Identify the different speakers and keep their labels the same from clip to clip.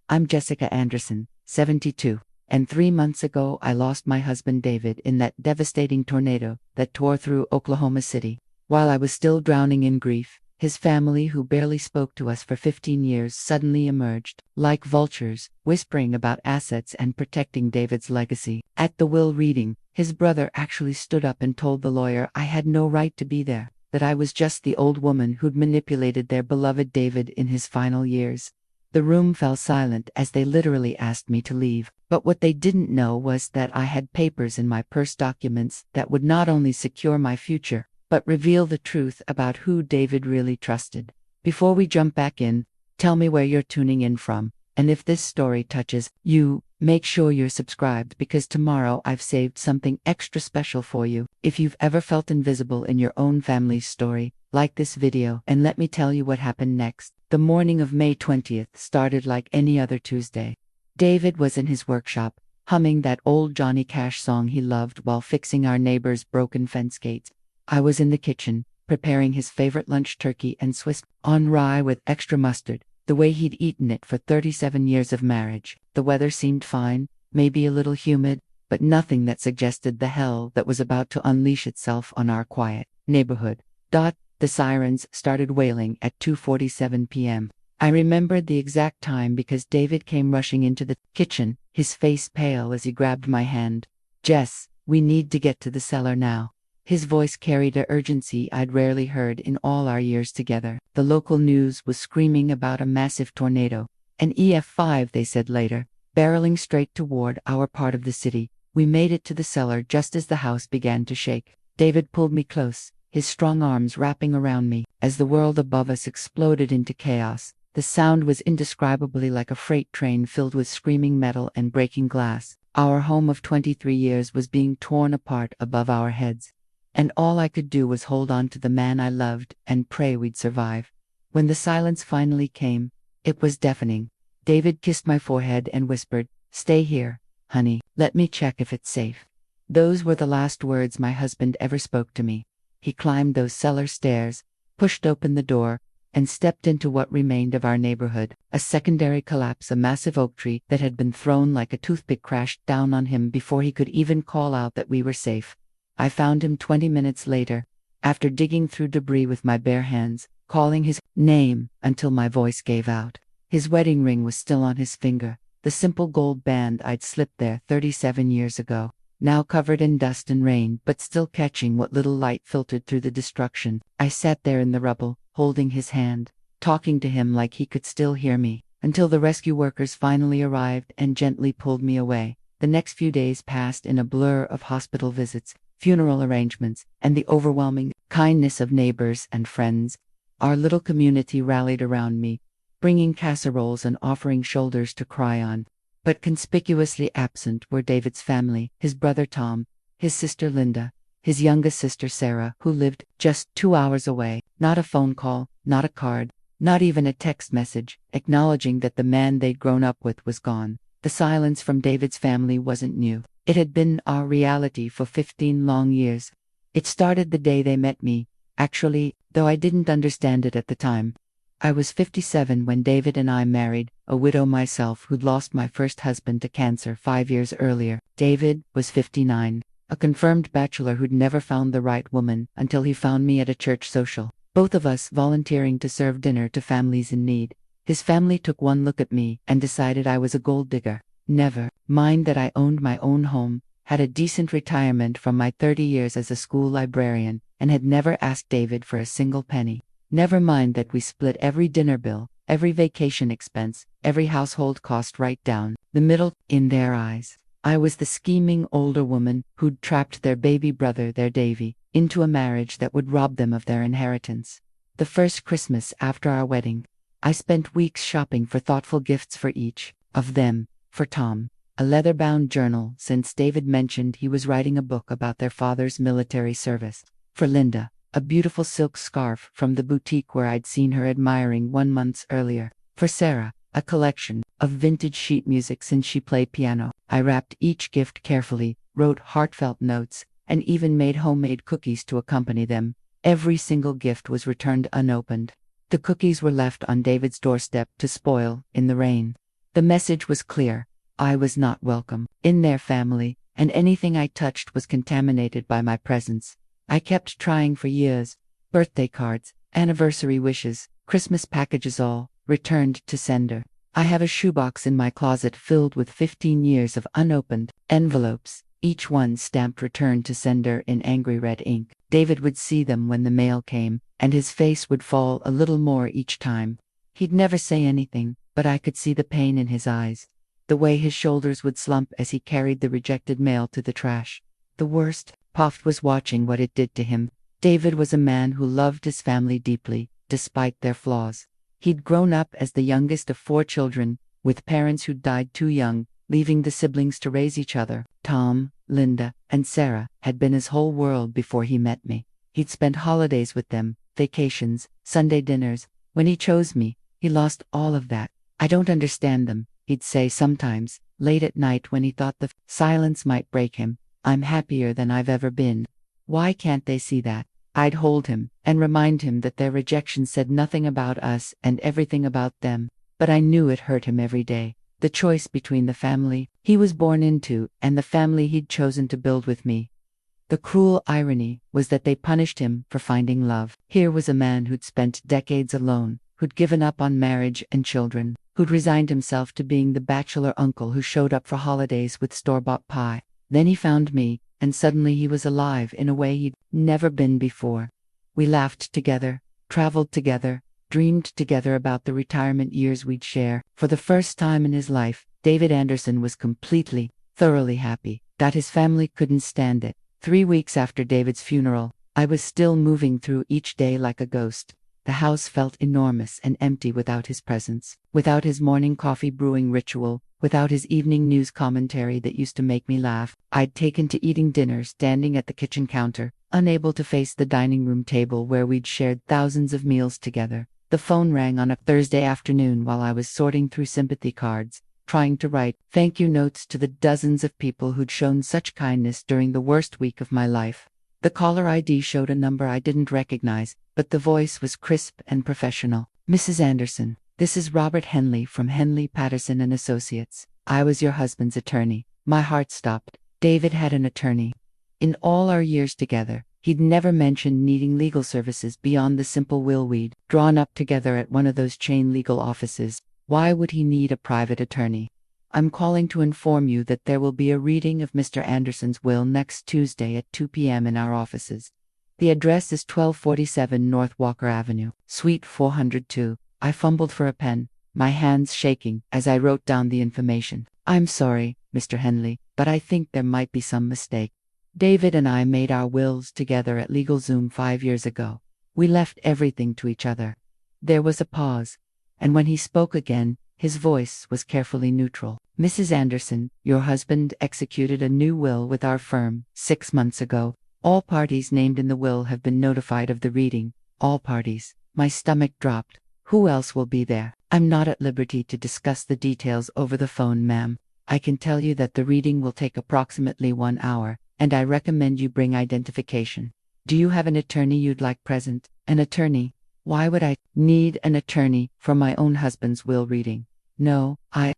Speaker 1: I'm Jessica Anderson, 72, and 3 months ago I lost my husband David in that devastating tornado that tore through Oklahoma City. While I was still drowning in grief, his family, who barely spoke to us for 15 years, suddenly emerged, like vultures, whispering about assets and protecting David's legacy. At the will reading, his brother actually stood up and told the lawyer I had no right to be there, that I was just the old woman who'd manipulated their beloved David in his final years. The room fell silent as they literally asked me to leave, but what they didn't know was that I had papers in my purse, documents that would not only secure my future, but reveal the truth about who David really trusted. Before we jump back in, tell me where you're tuning in from, and if this story touches you, make sure you're subscribed, because tomorrow I've saved something extra special for you. If you've ever felt invisible in your own family's story, like this video and let me tell you what happened next. The morning of May 20th started like any other Tuesday. David was in his workshop, humming that old Johnny Cash song he loved while fixing our neighbor's broken fence gates. I was in the kitchen, preparing his favorite lunch, turkey and Swiss on rye with extra mustard, the way he'd eaten it for 37 years of marriage. The weather seemed fine, maybe a little humid, but nothing that suggested the hell that was about to unleash itself on our quiet neighborhood. The sirens started wailing at 2:47 p.m. I remembered the exact time because David came rushing into the kitchen, his face pale as he grabbed my hand. "Jess, we need to get to the cellar now." His voice carried a urgency I'd rarely heard in all our years together. The local news was screaming about a massive tornado, an EF5 they said later, barreling straight toward our part of the city. We made it to the cellar just as the house began to shake. David pulled me close, his strong arms wrapping around me. As the world above us exploded into chaos, the sound was indescribably like a freight train filled with screaming metal and breaking glass. Our home of 23 years was being torn apart above our heads, and all I could do was hold on to the man I loved and pray we'd survive. When the silence finally came, it was deafening. David kissed my forehead and whispered, "Stay here, honey. Let me check if it's safe." Those were the last words my husband ever spoke to me. He climbed those cellar stairs, pushed open the door, and stepped into what remained of our neighborhood. A secondary collapse, a massive oak tree that had been thrown like a toothpick, crashed down on him before he could even call out that we were safe. I found him 20 minutes later, after digging through debris with my bare hands, calling his name until my voice gave out. His wedding ring was still on his finger, the simple gold band I'd slipped there 37 years ago, now covered in dust and rain but still catching what little light filtered through the destruction. I sat there in the rubble, holding his hand, talking to him like he could still hear me, until the rescue workers finally arrived and gently pulled me away. The next few days passed in a blur of hospital visits, funeral arrangements, and the overwhelming kindness of neighbors and friends. Our little community rallied around me, bringing casseroles and offering shoulders to cry on. But conspicuously absent were David's family, his brother Tom, his sister Linda, his youngest sister Sarah, who lived just 2 hours away. Not a phone call, not a card, not even a text message, acknowledging that the man they'd grown up with was gone. The silence from David's family wasn't new. It had been our reality for 15 long years. It started the day they met me, actually, though I didn't understand it at the time. I was 57 when David and I married, a widow myself who'd lost my first husband to cancer 5 years earlier. David was 59, a confirmed bachelor who'd never found the right woman until he found me at a church social, both of us volunteering to serve dinner to families in need. His family took one look at me and decided I was a gold digger. Never mind that I owned my own home, had a decent retirement from my 30 years as a school librarian, and had never asked David for a single penny. Never mind that we split every dinner bill, every vacation expense, every household cost right down the middle. In their eyes, I was the scheming older woman who'd trapped their baby brother, their Davy, into a marriage that would rob them of their inheritance. The first Christmas after our wedding, I spent weeks shopping for thoughtful gifts for each of them. For Tom, a leather-bound journal, since David mentioned he was writing a book about their father's military service. For Linda, a beautiful silk scarf from the boutique where I'd seen her admiring 1 month earlier. For Sarah, a collection of vintage sheet music since she played piano. I wrapped each gift carefully, wrote heartfelt notes, and even made homemade cookies to accompany them. Every single gift was returned unopened. The cookies were left on David's doorstep to spoil in the rain. The message was clear. I was not welcome in their family, and anything I touched was contaminated by my presence. I kept trying for years. Birthday cards, anniversary wishes, Christmas packages, all returned to sender. I have a shoebox in my closet filled with 15 years of unopened envelopes, each one stamped return to sender in angry red ink. David would see them when the mail came, and his face would fall a little more each time. He'd never say anything, but I could see the pain in his eyes, the way his shoulders would slump as he carried the rejected mail to the trash. The worst, Poft was watching what it did to him. David was a man who loved his family deeply, despite their flaws. He'd grown up as the youngest of 4 children, with parents who'd died too young, leaving the siblings to raise each other. Tom, Linda, and Sarah had been his whole world before he met me. He'd spent holidays with them, vacations, Sunday dinners. When he chose me, he lost all of that. I don't understand them, he'd say sometimes, late at night when he thought the silence might break him. I'm happier than I've ever been. Why can't they see that? I'd hold him and remind him that their rejection said nothing about us and everything about them. But I knew it hurt him every day. The choice between the family he was born into and the family he'd chosen to build with me. The cruel irony was that they punished him for finding love. Here was a man who'd spent decades alone, who'd given up on marriage and children, who'd resigned himself to being the bachelor uncle who showed up for holidays with store-bought pie. Then he found me, and suddenly he was alive in a way he'd never been before. We laughed together, traveled together, dreamed together about the retirement years we'd share. For the first time in his life, David Anderson was completely, thoroughly happy. That his family couldn't stand it. 3 weeks after David's funeral, I was still moving through each day like a ghost. The house felt enormous and empty without his presence, without his morning coffee brewing ritual, without his evening news commentary that used to make me laugh. I'd taken to eating dinner standing at the kitchen counter, unable to face the dining room table where we'd shared thousands of meals together. The phone rang on a Thursday afternoon while I was sorting through sympathy cards, trying to write thank you notes to the dozens of people who'd shown such kindness during the worst week of my life. The caller ID showed a number I didn't recognize, but the voice was crisp and professional. Mrs. Anderson, this is Robert Henley from Henley Patterson and Associates. I was your husband's attorney. My heart stopped. David had an attorney. In all our years together, he'd never mentioned needing legal services beyond the simple will we'd drawn up together at one of those chain legal offices. Why would he need a private attorney? I'm calling to inform you that there will be a reading of Mr. Anderson's will next Tuesday at 2 p.m. in our offices. The address is 1247 North Walker Avenue, Suite 402. I fumbled for a pen, my hands shaking as I wrote down the information. I'm sorry, Mr. Henley, but I think there might be some mistake. David and I made our wills together at LegalZoom 5 years ago. We left everything to each other. There was a pause, and when he spoke again, his voice was carefully neutral. Mrs. Anderson, your husband executed a new will with our firm 6 months ago. All parties named in the will have been notified of the reading. All parties. My stomach dropped. Who else will be there? I'm not at liberty to discuss the details over the phone, ma'am. I can tell you that the reading will take approximately 1 hour, and I recommend you bring identification. Do you have an attorney you'd like present? An attorney? Why would I need an attorney for my own husband's will reading? No, I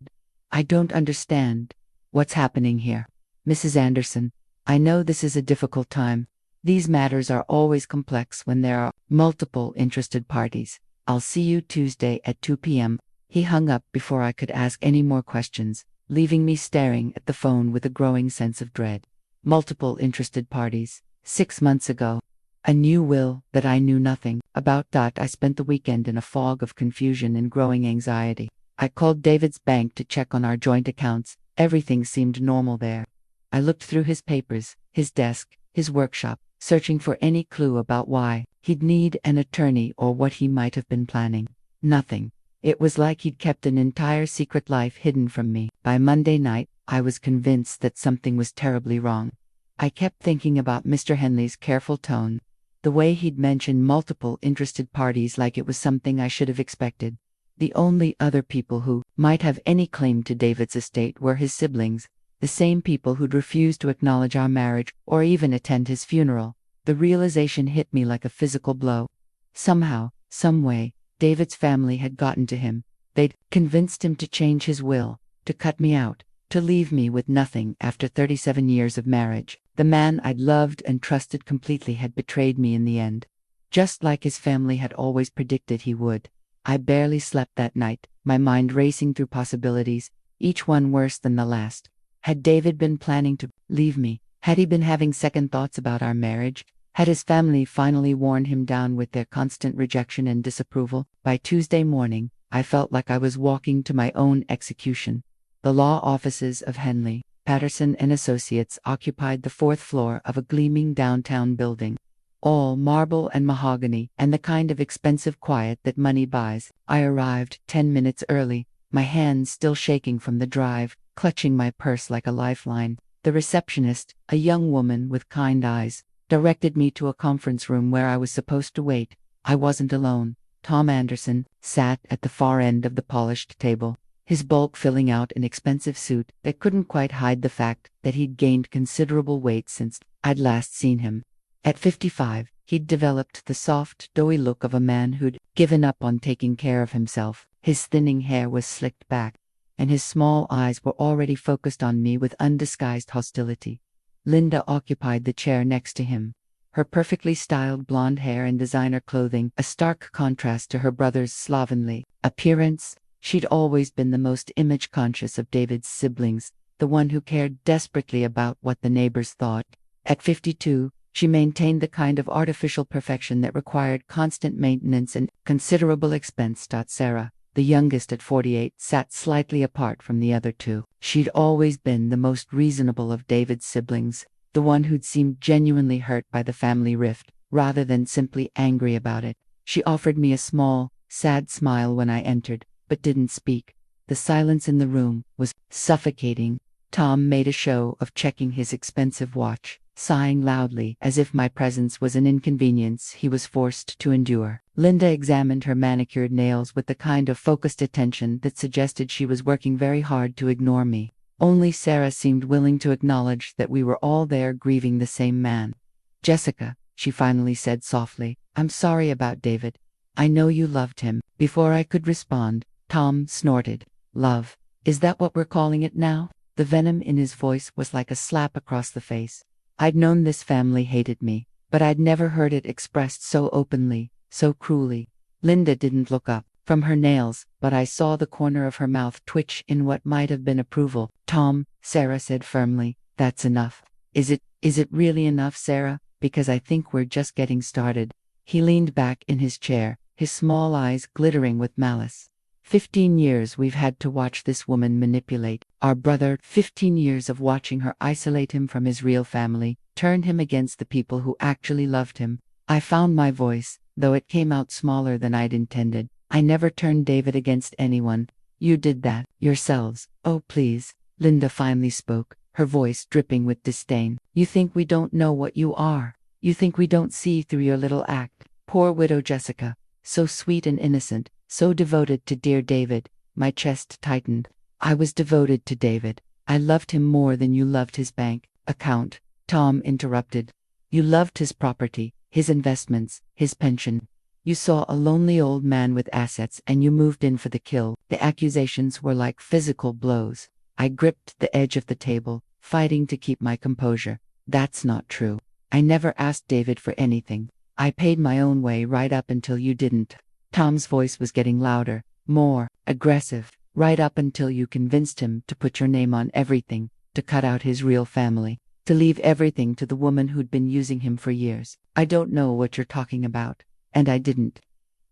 Speaker 1: don't understand what's happening here. Mrs. Anderson, I know this is a difficult time. These matters are always complex when there are multiple interested parties. I'll see you Tuesday at 2 p.m. He hung up before I could ask any more questions, leaving me staring at the phone with a growing sense of dread. Multiple interested parties. 6 months ago. A new will that I knew nothing about. I spent the weekend in a fog of confusion and growing anxiety. I called David's bank to check on our joint accounts. Everything seemed normal there. I looked through his papers, his desk, his workshop, searching for any clue about why he'd need an attorney or what he might have been planning. Nothing. It was like he'd kept an entire secret life hidden from me. By Monday night, I was convinced that something was terribly wrong. I kept thinking about Mr. Henley's careful tone, the way he'd mention multiple interested parties like it was something I should have expected. The only other people who might have any claim to David's estate were his siblings, the same people who'd refused to acknowledge our marriage or even attend his funeral. The realization hit me like a physical blow. Somehow, some way, David's family had gotten to him. They'd convinced him to change his will, to cut me out, to leave me with nothing after 37 years of marriage. The man I'd loved and trusted completely had betrayed me in the end, just like his family had always predicted he would. I barely slept that night, my mind racing through possibilities, each one worse than the last. Had David been planning to leave me? Had he been having second thoughts about our marriage? Had his family finally worn him down with their constant rejection and disapproval? By Tuesday morning, I felt like I was walking to my own execution. The law offices of Henley, Patterson and Associates occupied the 4th floor of a gleaming downtown building. All marble and mahogany, and the kind of expensive quiet that money buys. I arrived 10 minutes early, my hands still shaking from the drive, clutching my purse like a lifeline. The receptionist, a young woman with kind eyes, directed me to a conference room where I was supposed to wait. I wasn't alone. Tom Anderson sat at the far end of the polished table, his bulk filling out an expensive suit that couldn't quite hide the fact that he'd gained considerable weight since I'd last seen him. At 55, he'd developed the soft, doughy look of a man who'd given up on taking care of himself. His thinning hair was slicked back, and his small eyes were already focused on me with undisguised hostility. Linda occupied the chair next to him, her perfectly styled blonde hair and designer clothing a stark contrast to her brother's slovenly appearance. She'd always been the most image-conscious of David's siblings, the one who cared desperately about what the neighbors thought. At 52, she maintained the kind of artificial perfection that required constant maintenance and considerable expense. Sarah, the youngest at 48, sat slightly apart from the other two. She'd always been the most reasonable of David's siblings, the one who'd seemed genuinely hurt by the family rift, rather than simply angry about it. She offered me a small, sad smile when I entered, but didn't speak. The silence in the room was suffocating. Tom made a show of checking his expensive watch, sighing loudly as if my presence was an inconvenience he was forced to endure. Linda examined her manicured nails with the kind of focused attention that suggested she was working very hard to ignore me. Only Sarah seemed willing to acknowledge that we were all there grieving the same man. "Jessica," she finally said softly, "I'm sorry about David. I know you loved him." Before I could respond, Tom snorted. "Love? Is that what we're calling it now?" The venom in his voice was like a slap across the face. I'd known this family hated me, but I'd never heard it expressed so openly, so cruelly. Linda didn't look up from her nails, but I saw the corner of her mouth twitch in what might have been approval. "Tom," Sarah said firmly, "that's enough." Is it really enough, Sarah? Because I think we're just getting started." He leaned back in his chair, his small eyes glittering with malice. 15 years we've had to watch this woman manipulate our brother, 15 years of watching her isolate him from his real family, turn him against the people who actually loved him. I found my voice, though it came out smaller than I'd intended. "I never turned David against anyone. You did that yourselves." "Oh, please," Linda finally spoke, her voice dripping with disdain. "You think we don't know what you are? You think we don't see through your little act? Poor widow Jessica, so sweet and innocent, so devoted to dear David." My chest tightened. I was devoted to David. I loved him more than you loved his bank account. Tom interrupted. "You loved his property, his investments, his pension. You saw a lonely old man with assets and you moved in for the kill." The accusations were like physical blows. I gripped the edge of the table, fighting to keep my composure. "That's not true. I never asked David for anything. I paid my own way right up until you didn't." Tom's voice was getting louder, more aggressive, "right up until you convinced him to put your name on everything, to cut out his real family, to leave everything to the woman who'd been using him for years. I don't know what you're talking about, and I didn't."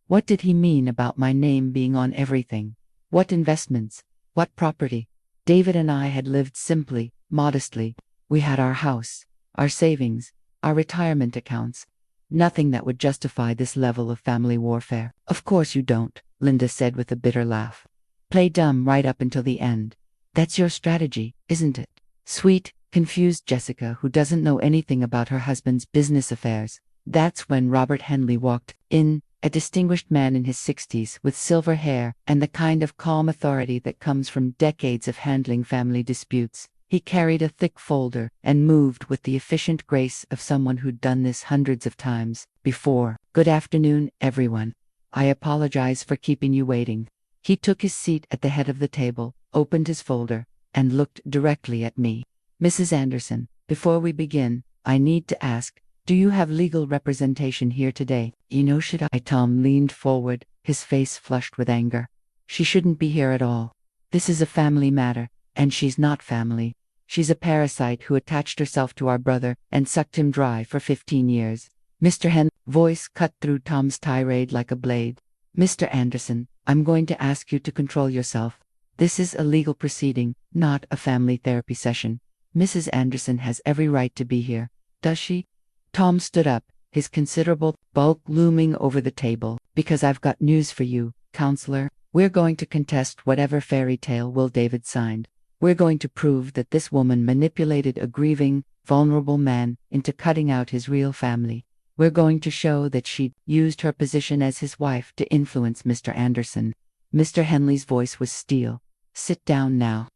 Speaker 1: What did he mean about my name being on everything? What investments? What property? David and I had lived simply, modestly. We had our house, our savings, our retirement accounts. Nothing that would justify this level of family warfare. "Of course you don't," Linda said with a bitter laugh. "Play dumb right up until the end. That's your strategy, isn't it?" Sweet, confused Jessica, who doesn't know anything about her husband's business affairs. That's when Robert Henley walked in, a distinguished man in his 60s with silver hair and the kind of calm authority that comes from decades of handling family disputes. He carried a thick folder and moved with the efficient grace of someone who'd done this hundreds of times before. "Good afternoon, everyone. I apologize for keeping you waiting." He took his seat at the head of the table, opened his folder, and looked directly at me. Mrs. Anderson, before we begin, I need to ask, do you have legal representation here today? Should I? Tom leaned forward, his face flushed with anger. She shouldn't be here at all. This is a family matter, and she's not family. She's a parasite who attached herself to our brother and sucked him dry for 15 years. Mr. Henley's voice cut through Tom's tirade like a blade. Mr. Anderson, I'm going to ask you to control yourself. This is a legal proceeding, not a family therapy session. Mrs. Anderson has every right to be here, does she? Tom stood up, his considerable bulk looming over the table. Because I've got news for you, counselor. We're going to contest whatever fairy tale Will David signed. We're going to prove that this woman manipulated a grieving, vulnerable man into cutting out his real family. We're going to show that she used her position as his wife to influence Mr. Anderson. Mr. Henley's voice was steel. Sit down now.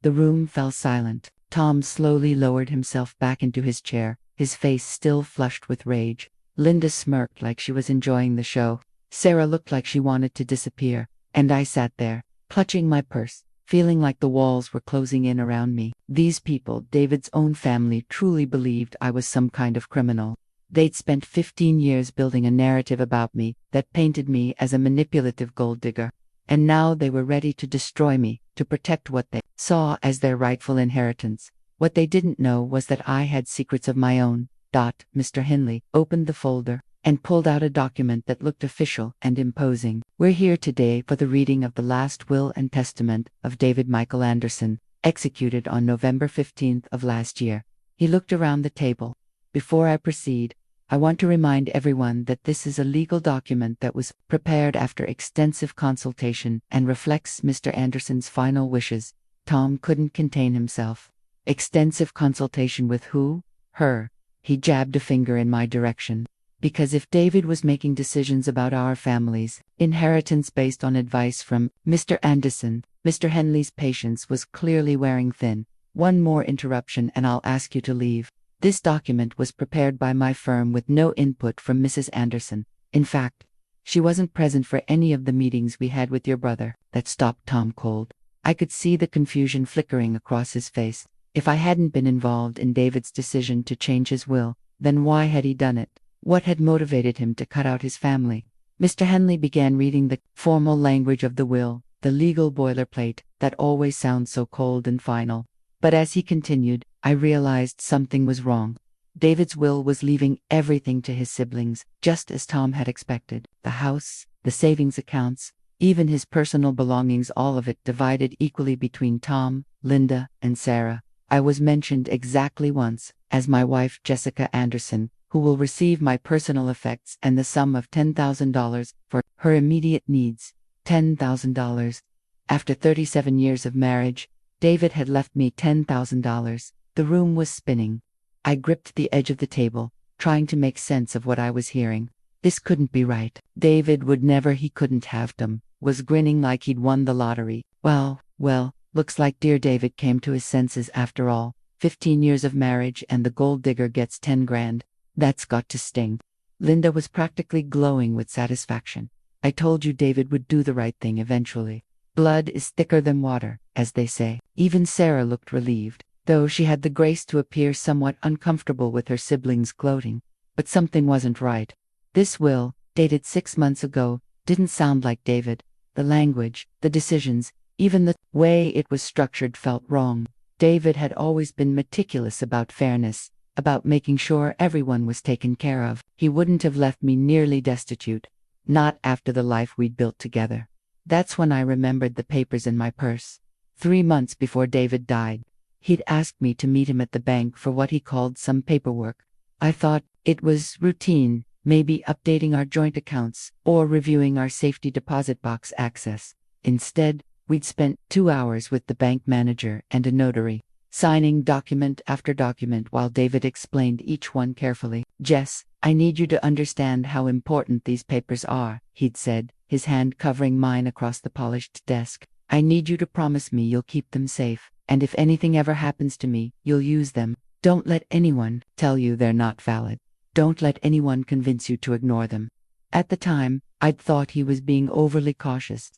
Speaker 1: The room fell silent. Tom slowly lowered himself back into his chair, his face still flushed with rage. Linda smirked like she was enjoying the show. Sarah looked like she wanted to disappear, and I sat there, clutching my purse, feeling like the walls were closing in around me. These people, David's own family, truly believed I was some kind of criminal. They'd spent 15 years building a narrative about me that painted me as a manipulative gold digger. And now they were ready to destroy me, to protect what they saw as their rightful inheritance. What they didn't know was that I had secrets of my own. Mr. Henley opened the folder and pulled out a document that looked official and imposing. We're here today for the reading of the last will and testament of David Michael Anderson, executed on November 15th of last year. He looked around the table. Before I proceed, I want to remind everyone that this is a legal document that was prepared after extensive consultation and reflects Mr. Anderson's final wishes. Tom couldn't contain himself. Extensive consultation with who? Her. He jabbed a finger in my direction. Because if David was making decisions about our families, inheritance based on advice from Mr. Anderson, Mr. Henley's patience was clearly wearing thin. One more interruption and I'll ask you to leave. This document was prepared by my firm with no input from Mrs. Anderson. In fact, she wasn't present for any of the meetings we had with your brother. That stopped Tom cold. I could see the confusion flickering across his face. If I hadn't been involved in David's decision to change his will, then why had he done it? What had motivated him to cut out his family? Mr. Henley began reading the formal language of the will, the legal boilerplate that always sounds so cold and final. But as he continued, I realized something was wrong. David's will was leaving everything to his siblings, just as Tom had expected. The house, the savings accounts, even his personal belongings, all of it divided equally between Tom, Linda, and Sarah. I was mentioned exactly once, as my wife Jessica Anderson, who will receive my personal effects and the sum of $10,000 for her immediate needs. $10,000. After 37 years of marriage, David had left me $10,000. The room was spinning. I gripped the edge of the table, trying to make sense of what I was hearing. This couldn't be right. David would never, he couldn't have them. Was grinning like he'd won the lottery. Well, looks like dear David came to his senses after all. 15 years of marriage and the gold digger gets 10 grand. That's got to sting. Linda was practically glowing with satisfaction. I told you David would do the right thing eventually. Blood is thicker than water, as they say. Even Sarah looked relieved, though she had the grace to appear somewhat uncomfortable with her siblings gloating. But something wasn't right. This will, dated 6 months ago, didn't sound like David. The language, the decisions, even the way it was structured felt wrong. David had always been meticulous about fairness, about making sure everyone was taken care of. He wouldn't have left me nearly destitute. Not after the life we'd built together. That's when I remembered the papers in my purse. 3 months before David died, he'd asked me to meet him at the bank for what he called some paperwork. I thought it was routine, maybe updating our joint accounts or reviewing our safety deposit box access. Instead, we'd spent 2 hours with the bank manager and a notary, signing document after document while David explained each one carefully. Jess, I need you to understand how important these papers are, he'd said, his hand covering mine across the polished desk. I need you to promise me you'll keep them safe, and if anything ever happens to me, you'll use them. Don't let anyone tell you they're not valid. Don't let anyone convince you to ignore them. At the time, I'd thought he was being overly cautious.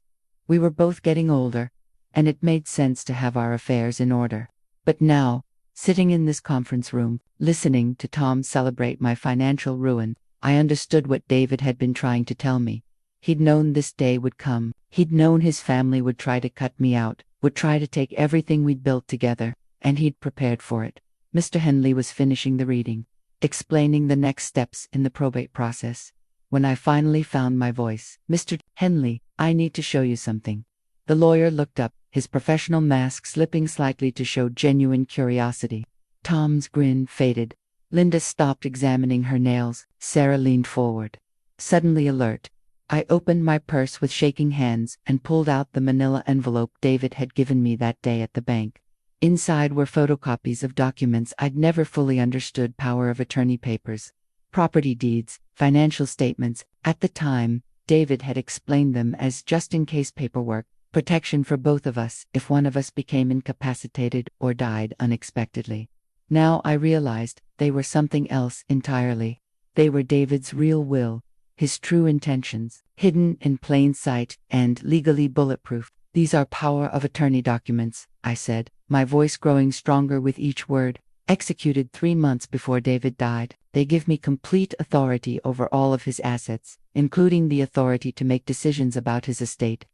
Speaker 1: We were both getting older, and it made sense to have our affairs in order. But now, sitting in this conference room, listening to Tom celebrate my financial ruin, I understood what David had been trying to tell me. He'd known this day would come. He'd known his family would try to cut me out, would try to take everything we'd built together, and he'd prepared for it. Mr. Henley was finishing the reading, explaining the next steps in the probate process. When I finally found my voice, "Mr. Henley, I need to show you something." The lawyer looked up, his professional mask slipping slightly to show genuine curiosity. Tom's grin faded. Linda stopped examining her nails. Sarah leaned forward. Suddenly alert, I opened my purse with shaking hands and pulled out the manila envelope David had given me that day at the bank. Inside were photocopies of documents I'd never fully understood: power of attorney papers, property deeds, financial statements. At the time, David had explained them as just-in-case paperwork, protection for both of us if one of us became incapacitated or died unexpectedly. Now I realized they were something else entirely. They were David's real will, his true intentions, hidden in plain sight and legally bulletproof. "These are power of attorney documents," I said, my voice growing stronger with each word. "Executed 3 months before David died. They give me complete authority over all of his assets, including the authority to make decisions about his estate."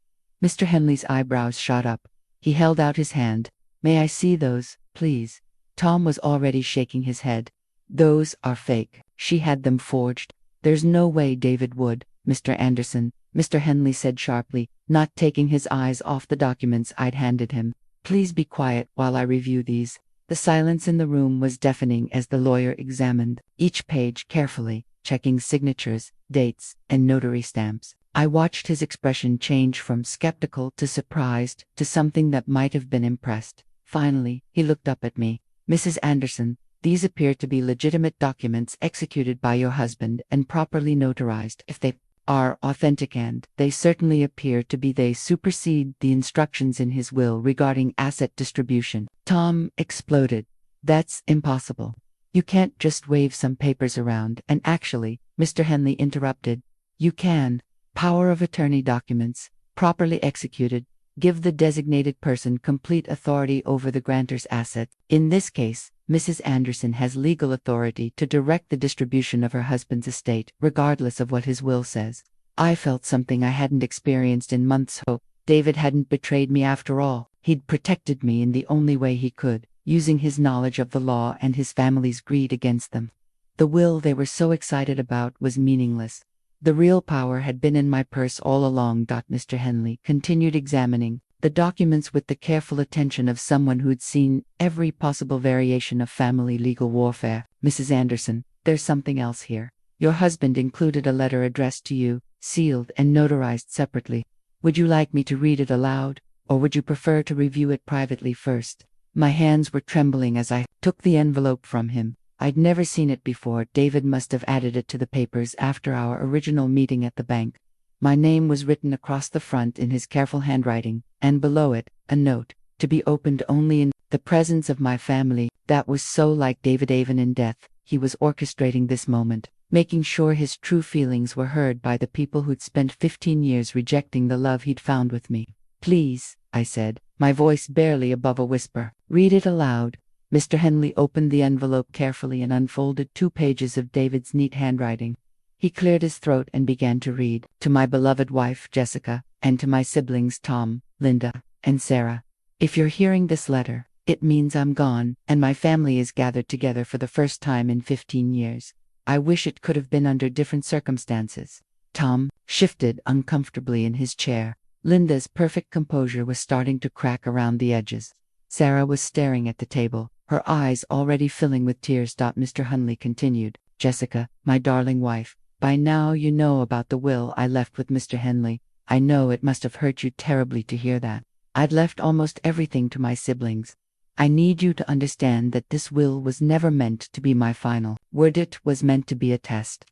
Speaker 1: Mr. Henley's eyebrows shot up. He held out his hand. "May I see those, please?" Tom was already shaking his head. "Those are fake. She had them forged. There's no way David would, Mr. Anderson," Mr. Henley said sharply, not taking his eyes off the documents I'd handed him. "Please be quiet while I review these." The silence in the room was deafening as the lawyer examined each page carefully, checking signatures, dates, and notary stamps. I watched his expression change from skeptical to surprised to something that might have been impressed. Finally, he looked up at me. "Mrs. Anderson, these appear to be legitimate documents executed by your husband and properly notarized. If they are authentic, and they certainly appear to be, they supersede the instructions in his will regarding asset distribution." Tom exploded. "That's impossible. You can't just wave some papers around." "And actually," Mr. Henley interrupted, "you can. Power of attorney documents, properly executed, give the designated person complete authority over the grantor's asset. In this case, Mrs. Anderson has legal authority to direct the distribution of her husband's estate, regardless of what his will says." I felt something I hadn't experienced in months. Hope. David hadn't betrayed me after all. He'd protected me in the only way he could, using his knowledge of the law and his family's greed against them. The will they were so excited about was meaningless. The real power had been in my purse all along. Mr. Henley continued examining the documents with the careful attention of someone who'd seen every possible variation of family legal warfare. "Mrs. Anderson, there's something else here. Your husband included a letter addressed to you, sealed and notarized separately. Would you like me to read it aloud, or would you prefer to review it privately first?" My hands were trembling as I took the envelope from him. I'd never seen it before. David must have added it to the papers after our original meeting at the bank. My name was written across the front in his careful handwriting, and below it, a note, to be opened only in the presence of my family. That was so like David. Even in death, he was orchestrating this moment, making sure his true feelings were heard by the people who'd spent 15 years rejecting the love he'd found with me. "Please," I said, my voice barely above a whisper. "Read it aloud." Mr. Henley opened the envelope carefully and unfolded 2 pages of David's neat handwriting. He cleared his throat and began to read. "To my beloved wife, Jessica, and to my siblings, Tom, Linda, and Sarah. If you're hearing this letter, it means I'm gone, and my family is gathered together for the first time in 15 years. I wish it could have been under different circumstances." Tom shifted uncomfortably in his chair. Linda's perfect composure was starting to crack around the edges. Sarah was staring at the table, her eyes already filling with tears. Mr. Henley continued. "Jessica, my darling wife, by now you know about the will I left with Mr. Henley. I know it must have hurt you terribly to hear that. I'd left almost everything to my siblings. I need you to understand that this will was never meant to be my final word. It was meant to be a test.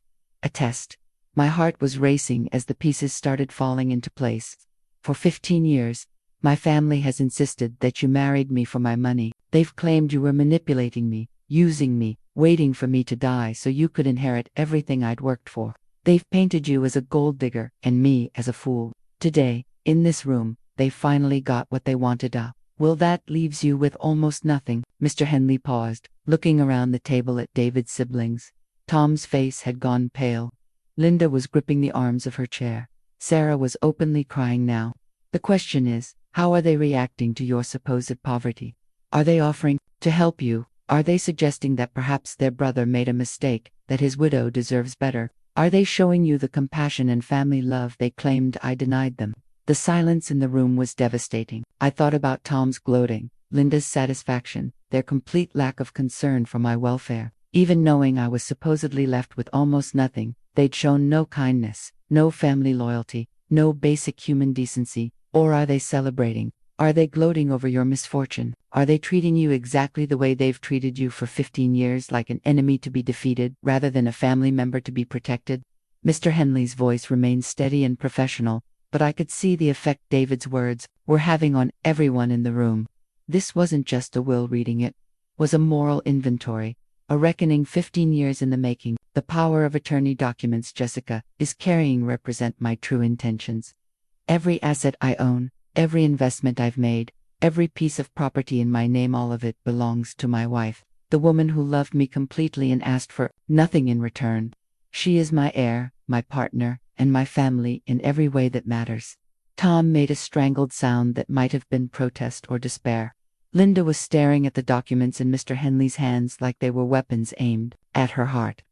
Speaker 1: A test." My heart was racing as the pieces started falling into place. "For 15 years, my family has insisted that you married me for my money. They've claimed you were manipulating me, using me, waiting for me to die so you could inherit everything I'd worked for. They've painted you as a gold digger and me as a fool. Today, In this room, they finally got what they wanted. Will that leaves you with almost nothing? Mr. Henley paused, looking around the table at David's siblings. Tom's face had gone pale. Linda was gripping the arms of her chair. Sarah was openly crying now. The question is, how are they reacting to your supposed poverty? Are they offering to help you? Are they suggesting that perhaps their brother made a mistake, that his widow deserves better? Are they showing you the compassion and family love they claimed I denied them? The silence in the room was devastating. I thought about Tom's gloating, Linda's satisfaction, their complete lack of concern for my welfare. Even knowing I was supposedly left with almost nothing, they'd shown no kindness, no family loyalty, no basic human decency. Or are they celebrating? Are they gloating over your misfortune? Are they treating you exactly the way they've treated you for 15 years, like an enemy to be defeated, rather than a family member to be protected? Mr. Henley's voice remained steady and professional, but I could see the effect David's words were having on everyone in the room. This wasn't just a will reading, it was a moral inventory, a reckoning 15 years in the making. The power of attorney documents Jessica is carrying represent my true intentions. Every asset I own, every investment I've made, every piece of property in my name, all of it belongs to my wife, the woman who loved me completely and asked for nothing in return. She is my heir, my partner, and my family in every way that matters. Tom made a strangled sound that might have been protest or despair. Linda was staring at the documents in Mr. Henley's hands like they were weapons aimed at her heart.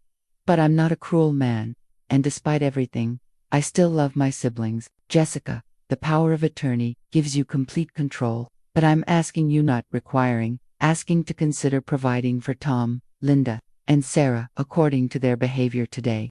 Speaker 1: But I'm not a cruel man, and despite everything, I still love my siblings. Jessica, the power of attorney gives you complete control, but I'm asking you, not requiring, asking to consider providing for Tom, Linda, and Sarah according to their behavior today.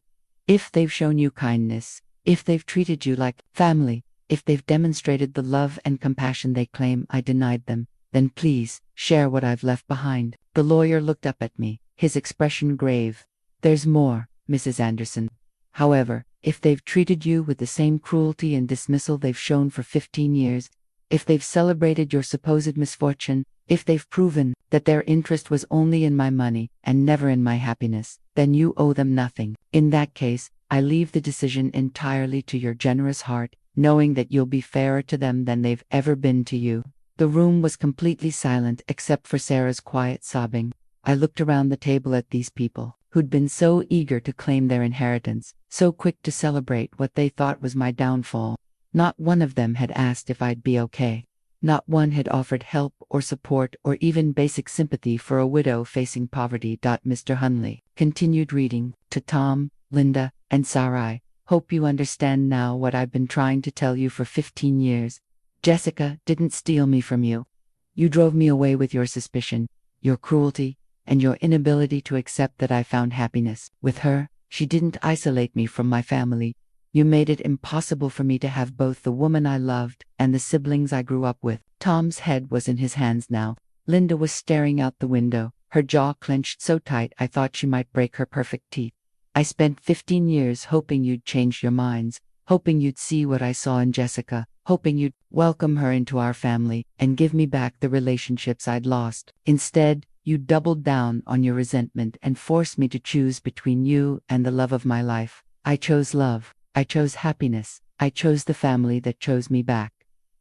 Speaker 1: If they've shown you kindness, if they've treated you like family, if they've demonstrated the love and compassion they claim I denied them, then please share what I've left behind. The lawyer looked up at me, his expression grave. There's more, Mrs. Anderson. However, if they've treated you with the same cruelty and dismissal they've shown for 15 years, if they've celebrated your supposed misfortune, if they've proven that their interest was only in my money and never in my happiness, then you owe them nothing. In that case, I leave the decision entirely to your generous heart, knowing that you'll be fairer to them than they've ever been to you. The room was completely silent except for Sarah's quiet sobbing. I looked around the table at these people, who'd been so eager to claim their inheritance, so quick to celebrate what they thought was my downfall. Not one of them had asked if I'd be okay. Not one had offered help or support or even basic sympathy for a widow facing poverty. Mr. Henley continued reading, to Tom, Linda, and Sarai. Hope you understand now what I've been trying to tell you for 15 years. Jessica didn't steal me from you. You drove me away with your suspicion, your cruelty, and your inability to accept that I found happiness with her. She didn't isolate me from my family. You made it impossible for me to have both the woman I loved and the siblings I grew up with. Tom's head was in his hands now. Linda was staring out the window, her jaw clenched so tight I thought she might break her perfect teeth. I spent 15 years hoping you'd change your minds, hoping you'd see what I saw in Jessica, hoping you'd welcome her into our family and give me back the relationships I'd lost. Instead, you doubled down on your resentment and forced me to choose between you and the love of my life. I chose love. I chose happiness. I chose the family that chose me back.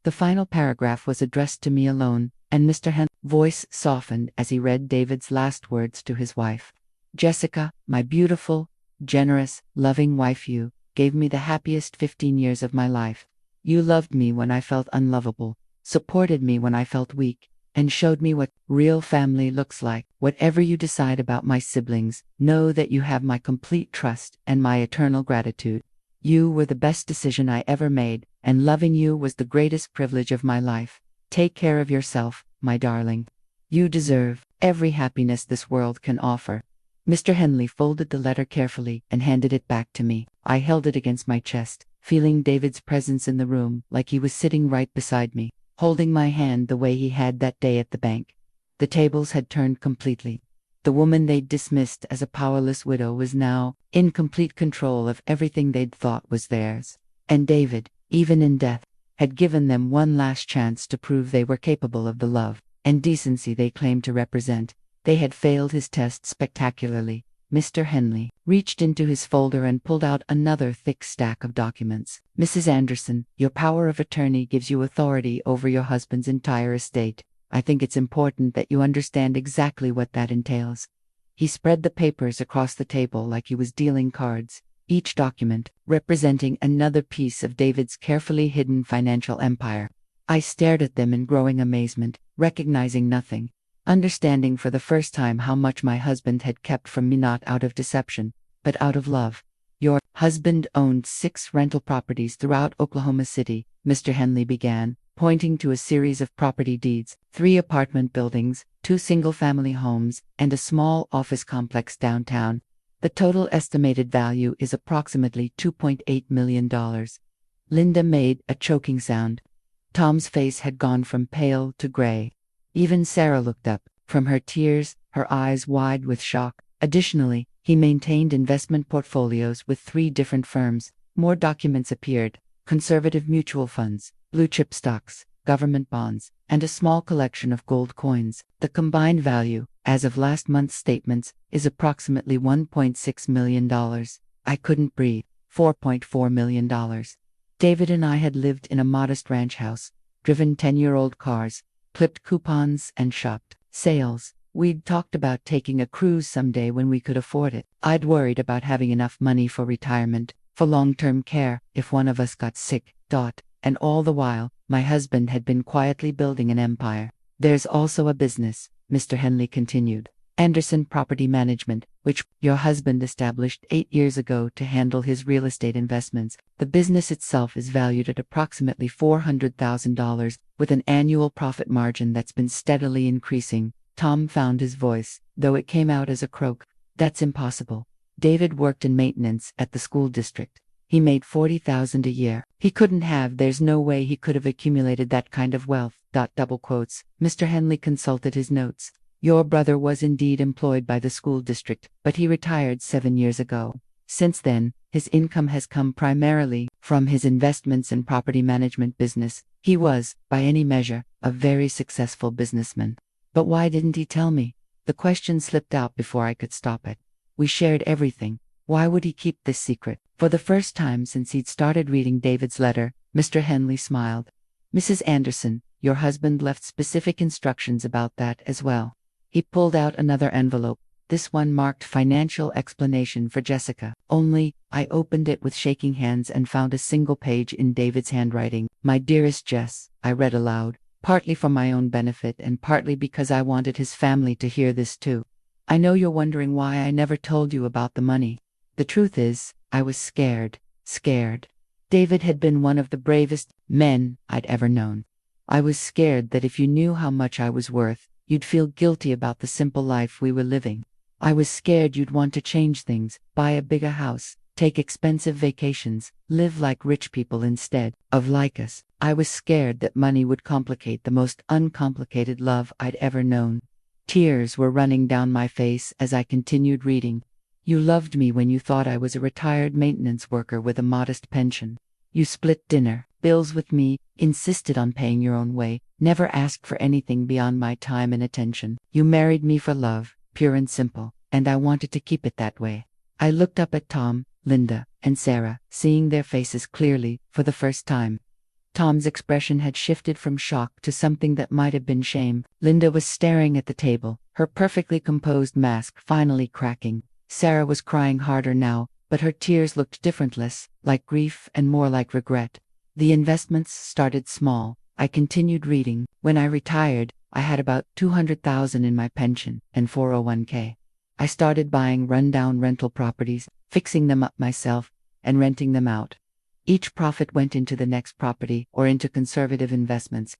Speaker 1: The final paragraph was addressed to me alone, and Mr. Henley's voice softened as he read David's last words to his wife. Jessica, my beautiful, generous, loving wife, you gave me the happiest 15 years of my life. You loved me when I felt unlovable, supported me when I felt weak, and showed me what real family looks like. Whatever you decide about my siblings, know that you have my complete trust and my eternal gratitude. You were the best decision I ever made, and loving you was the greatest privilege of my life. Take care of yourself, my darling. You deserve every happiness this world can offer. Mr. Henley folded the letter carefully and handed it back to me. I held it against my chest, feeling David's presence in the room like he was sitting right beside me, holding my hand the way he had that day at the bank. The tables had turned completely. The woman they'd dismissed as a powerless widow was now in complete control of everything they'd thought was theirs. And David, even in death, had given them one last chance to prove they were capable of the love and decency they claimed to represent. They had failed his test spectacularly. Mr. Henley reached into his folder and pulled out another thick stack of documents. Mrs. Anderson, your power of attorney gives you authority over your husband's entire estate. I think it's important that you understand exactly what that entails. He spread the papers across the table like he was dealing cards, each document representing another piece of David's carefully hidden financial empire. I stared at them in growing amazement, recognizing nothing, understanding for the first time how much my husband had kept from me, not out of deception, but out of love. Your husband owned 6 rental properties throughout Oklahoma City, Mr. Henley began, pointing to a series of property deeds, 3 apartment buildings, 2 single-family homes, and a small office complex downtown. The total estimated value is approximately $2.8 million. Linda made a choking sound. Tom's face had gone from pale to gray. Even Sarah looked up from her tears, her eyes wide with shock. Additionally, he maintained investment portfolios with 3 different firms. More documents appeared: conservative mutual funds, blue-chip stocks, government bonds, and a small collection of gold coins. The combined value, as of last month's statements, is approximately $1.6 million. I couldn't breathe. $4.4 million. David and I had lived in a modest ranch house, driven 10-year-old cars, clipped coupons, and shopped sales. We'd talked about taking a cruise someday when we could afford it. I'd worried about having enough money for retirement, for long-term care, if one of us got sick. And all the while, my husband had been quietly building an empire. There's also a business, Mr. Henley continued, Anderson Property Management, which your husband established 8 years ago to handle his real estate investments. The business itself is valued at approximately $400,000, with an annual profit margin that's been steadily increasing. Tom found his voice, though it came out as a croak. That's impossible. David worked in maintenance at the school district. He made $40,000 a year. He couldn't have. There's no way he could have accumulated that kind of wealth. Double quotes. Mr. Henley consulted his notes. Your brother was indeed employed by the school district, but he retired 7 years ago. Since then, his income has come primarily from his investments and property management business. He was, by any measure, a very successful businessman. But why didn't he tell me? The question slipped out before I could stop it. We shared everything. Why would he keep this secret? For the first time since he'd started reading David's letter, Mr. Henley smiled. Mrs. Anderson, your husband left specific instructions about that as well. He pulled out another envelope, this one marked financial explanation for Jessica. Only, I opened it with shaking hands and found a single page in David's handwriting. My dearest Jess, I read aloud, partly for my own benefit and partly because I wanted his family to hear this too. I know you're wondering why I never told you about the money. The truth is, I was scared. David had been one of the bravest men I'd ever known. I was scared that if you knew how much I was worth, you'd feel guilty about the simple life we were living. I was scared you'd want to change things, buy a bigger house, take expensive vacations, live like rich people instead of like us. I was scared that money would complicate the most uncomplicated love I'd ever known. Tears were running down my face as I continued reading. You loved me when you thought I was a retired maintenance worker with a modest pension. You split dinner, bills with me, insisted on paying your own way, never asked for anything beyond my time and attention. You married me for love, pure and simple, and I wanted to keep it that way. I looked up at Tom, Linda, and Sarah, seeing their faces clearly for the first time. Tom's expression had shifted from shock to something that might have been shame. Linda was staring at the table, her perfectly composed mask finally cracking. Sarah was crying harder now, but her tears looked different, less like grief and more like regret. The investments started small. I continued reading. When I retired, I had about $200,000 in my pension and 401k. I started buying rundown rental properties, fixing them up myself, and renting them out. Each profit went into the next property or into conservative investments.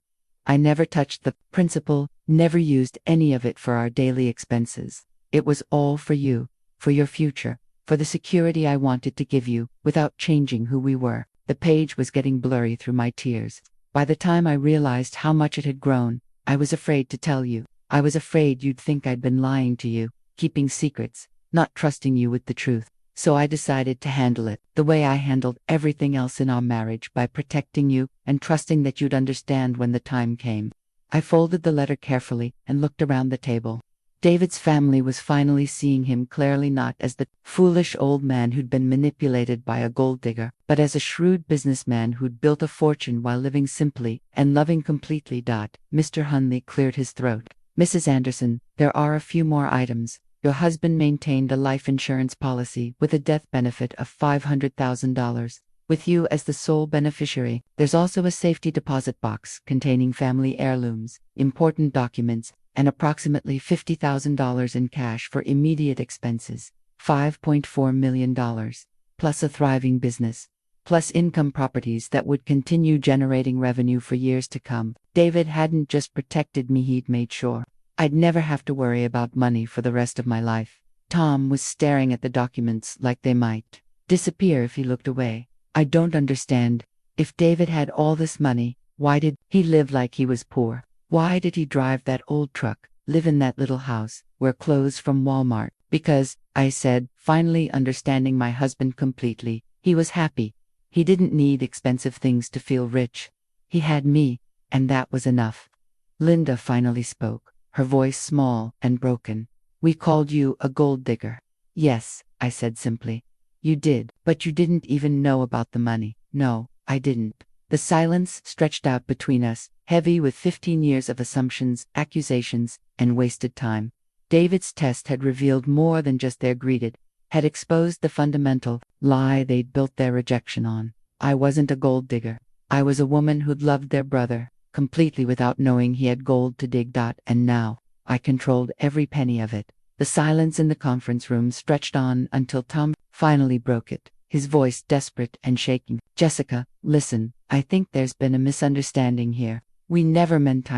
Speaker 1: I never touched the principal, never used any of it for our daily expenses. It was all for you, for your future, for the security I wanted to give you, without changing who we were. The page was getting blurry through my tears. By the time I realized how much it had grown, I was afraid to tell you. I was afraid you'd think I'd been lying to you, keeping secrets, not trusting you with the truth. So I decided to handle it the way I handled everything else in our marriage, by protecting you and trusting that you'd understand when the time came. I folded the letter carefully and looked around the table. David's family was finally seeing him clearly, not as the foolish old man who'd been manipulated by a gold digger, but as a shrewd businessman who'd built a fortune while living simply and loving completely. Mr. Hunley cleared his throat. Mrs. Anderson, there are a few more items. Your husband maintained a life insurance policy with a death benefit of $500,000. With you as the sole beneficiary, there's also a safety deposit box containing family heirlooms, important documents, and approximately $50,000 in cash for immediate expenses. $5.4 million. Plus a thriving business. Plus income properties that would continue generating revenue for years to come. David hadn't just protected me, he'd made sure I'd never have to worry about money for the rest of my life. Tom was staring at the documents like they might disappear if he looked away. I don't understand. If David had all this money, why did he live like he was poor? Why did he drive that old truck, live in that little house, wear clothes from Walmart? Because, I said, finally understanding my husband completely, he was happy. He didn't need expensive things to feel rich. He had me, and that was enough. Linda finally spoke, her voice small and broken. We called you a gold digger. Yes, I said simply. You did, but you didn't even know about the money. No, I didn't. The silence stretched out between us, heavy with 15 years of assumptions, accusations, and wasted time. David's test had revealed more than just their greed, had exposed the fundamental lie they'd built their rejection on. I wasn't a gold digger. I was a woman who'd loved their brother, completely without knowing he had gold to dig. And now, I controlled every penny of it. The silence in the conference room stretched on until Tom finally broke it, his voice desperate and shaking. Jessica, listen, I think there's been a misunderstanding here. We never meant,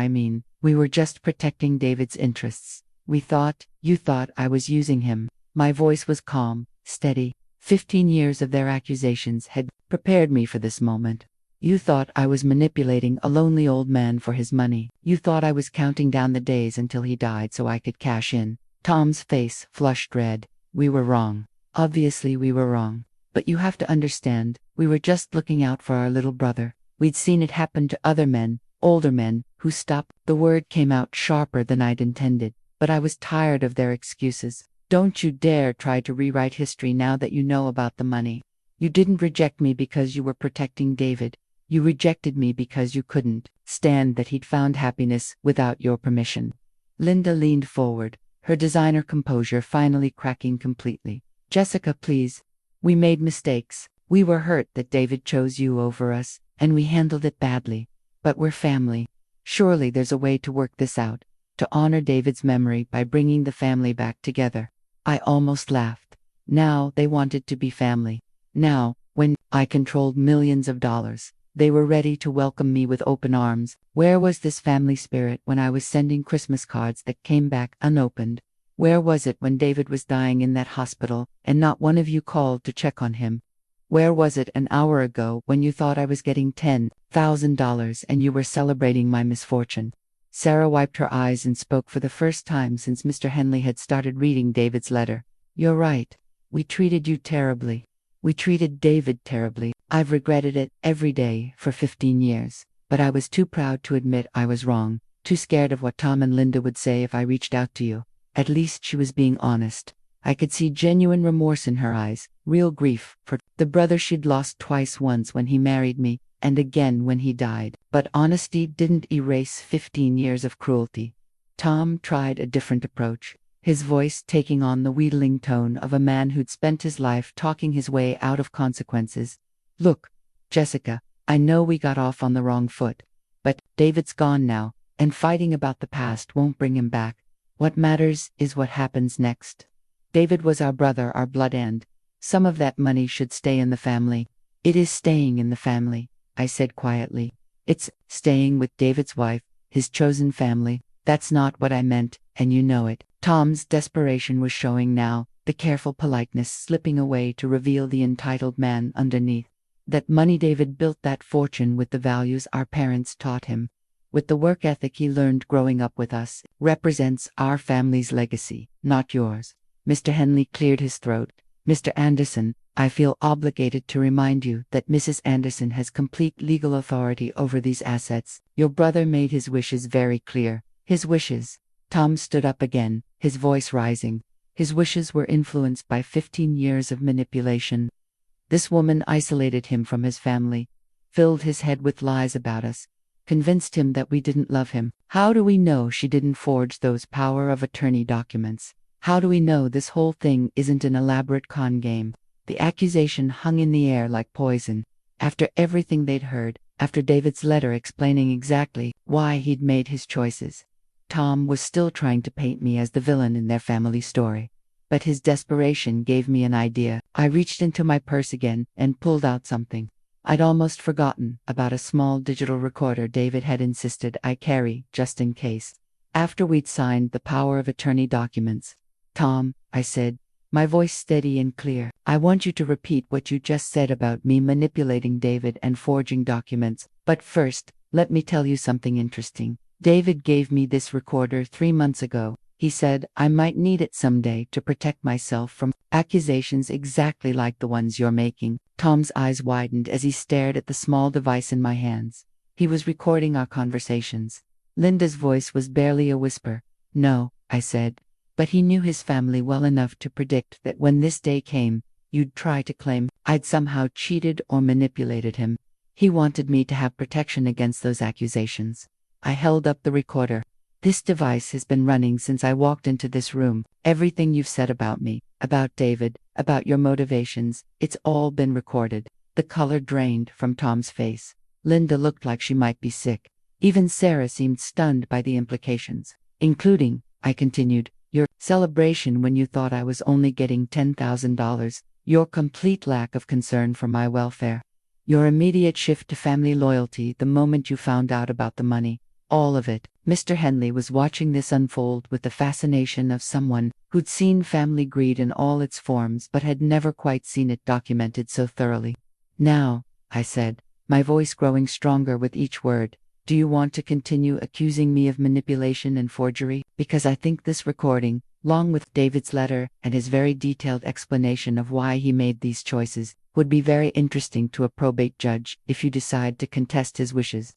Speaker 1: we were just protecting David's interests. You thought I was using him. My voice was calm, steady. 15 years of their accusations had prepared me for this moment. You thought I was manipulating a lonely old man for his money. You thought I was counting down the days until he died so I could cash in. Tom's face flushed red. We were wrong. Obviously we were wrong. But you have to understand, we were just looking out for our little brother. We'd seen it happen to other men, older men, who stopped. The word came out sharper than I'd intended, but I was tired of their excuses. Don't you dare try to rewrite history now that you know about the money. You didn't reject me because you were protecting David. You rejected me because you couldn't stand that he'd found happiness without your permission. Linda leaned forward, her designer composure finally cracking completely. Jessica, please. We made mistakes. We were hurt that David chose you over us, and we handled it badly. But we're family. Surely there's a way to work this out, to honor David's memory by bringing the family back together. I almost laughed. Now they wanted to be family. Now, when I controlled millions of dollars, they were ready to welcome me with open arms. Where was this family spirit when I was sending Christmas cards that came back unopened? Where was it when David was dying in that hospital, and not one of you called to check on him? Where was it an hour ago when you thought I was getting $10,000 and you were celebrating my misfortune? Sarah wiped her eyes and spoke for the first time since Mr. Henley had started reading David's letter. You're right. We treated you terribly. We treated David terribly. I've regretted it every day for 15 years. But I was too proud to admit I was wrong, too scared of what Tom and Linda would say if I reached out to you. At least she was being honest. I could see genuine remorse in her eyes, real grief for the brother she'd lost twice, once when he married me, and again when he died. But honesty didn't erase 15 years of cruelty. Tom tried a different approach, his voice taking on the wheedling tone of a man who'd spent his life talking his way out of consequences. Look, Jessica, I know we got off on the wrong foot, but David's gone now, and fighting about the past won't bring him back. What matters is what happens next. David was our brother, our blood, and some of that money should stay in the family. It is staying in the family, I said quietly. It's staying with David's wife, his chosen family. That's not what I meant, and you know it. Tom's desperation was showing now, the careful politeness slipping away to reveal the entitled man underneath. That money, David built that fortune with the values our parents taught him, with the work ethic he learned growing up with us, represents our family's legacy, not yours. Mr. Henley cleared his throat. Mr. Anderson, I feel obligated to remind you that Mrs. Anderson has complete legal authority over these assets. Your brother made his wishes very clear. His wishes. Tom stood up again, his voice rising. His wishes were influenced by 15 years of manipulation. This woman isolated him from his family, filled his head with lies about us, convinced him that we didn't love him. How do we know she didn't forge those power of attorney documents? How do we know this whole thing isn't an elaborate con game? The accusation hung in the air like poison. After everything they'd heard, after David's letter explaining exactly why he'd made his choices, Tom was still trying to paint me as the villain in their family story. But his desperation gave me an idea. I reached into my purse again and pulled out something. I'd almost forgotten about a small digital recorder David had insisted I carry, just in case. After we'd signed the power of attorney documents, "Tom," I said, my voice steady and clear, "I want you to repeat what you just said about me manipulating David and forging documents. But first, let me tell you something interesting. David gave me this recorder 3 months ago. He said I might need it someday to protect myself from accusations exactly like the ones you're making." Tom's eyes widened as he stared at the small device in my hands. He was recording our conversations. Linda's voice was barely a whisper. "No," I said. But he knew his family well enough to predict that when this day came, you'd try to claim I'd somehow cheated or manipulated him. He wanted me to have protection against those accusations. I held up the recorder. "This device has been running since I walked into this room. Everything you've said about me, about David, about your motivations, it's all been recorded." The color drained from Tom's face. Linda looked like she might be sick. Even Sarah seemed stunned by the implications. "Including," I continued, "your celebration when you thought I was only getting $10,000, your complete lack of concern for my welfare, your immediate shift to family loyalty the moment you found out about the money. All of it." Mr. Henley was watching this unfold with the fascination of someone who'd seen family greed in all its forms but had never quite seen it documented so thoroughly. "Now," I said, my voice growing stronger with each word, "do you want to continue accusing me of manipulation and forgery? Because I think this recording, along with David's letter and his very detailed explanation of why he made these choices, would be very interesting to a probate judge if you decide to contest his wishes."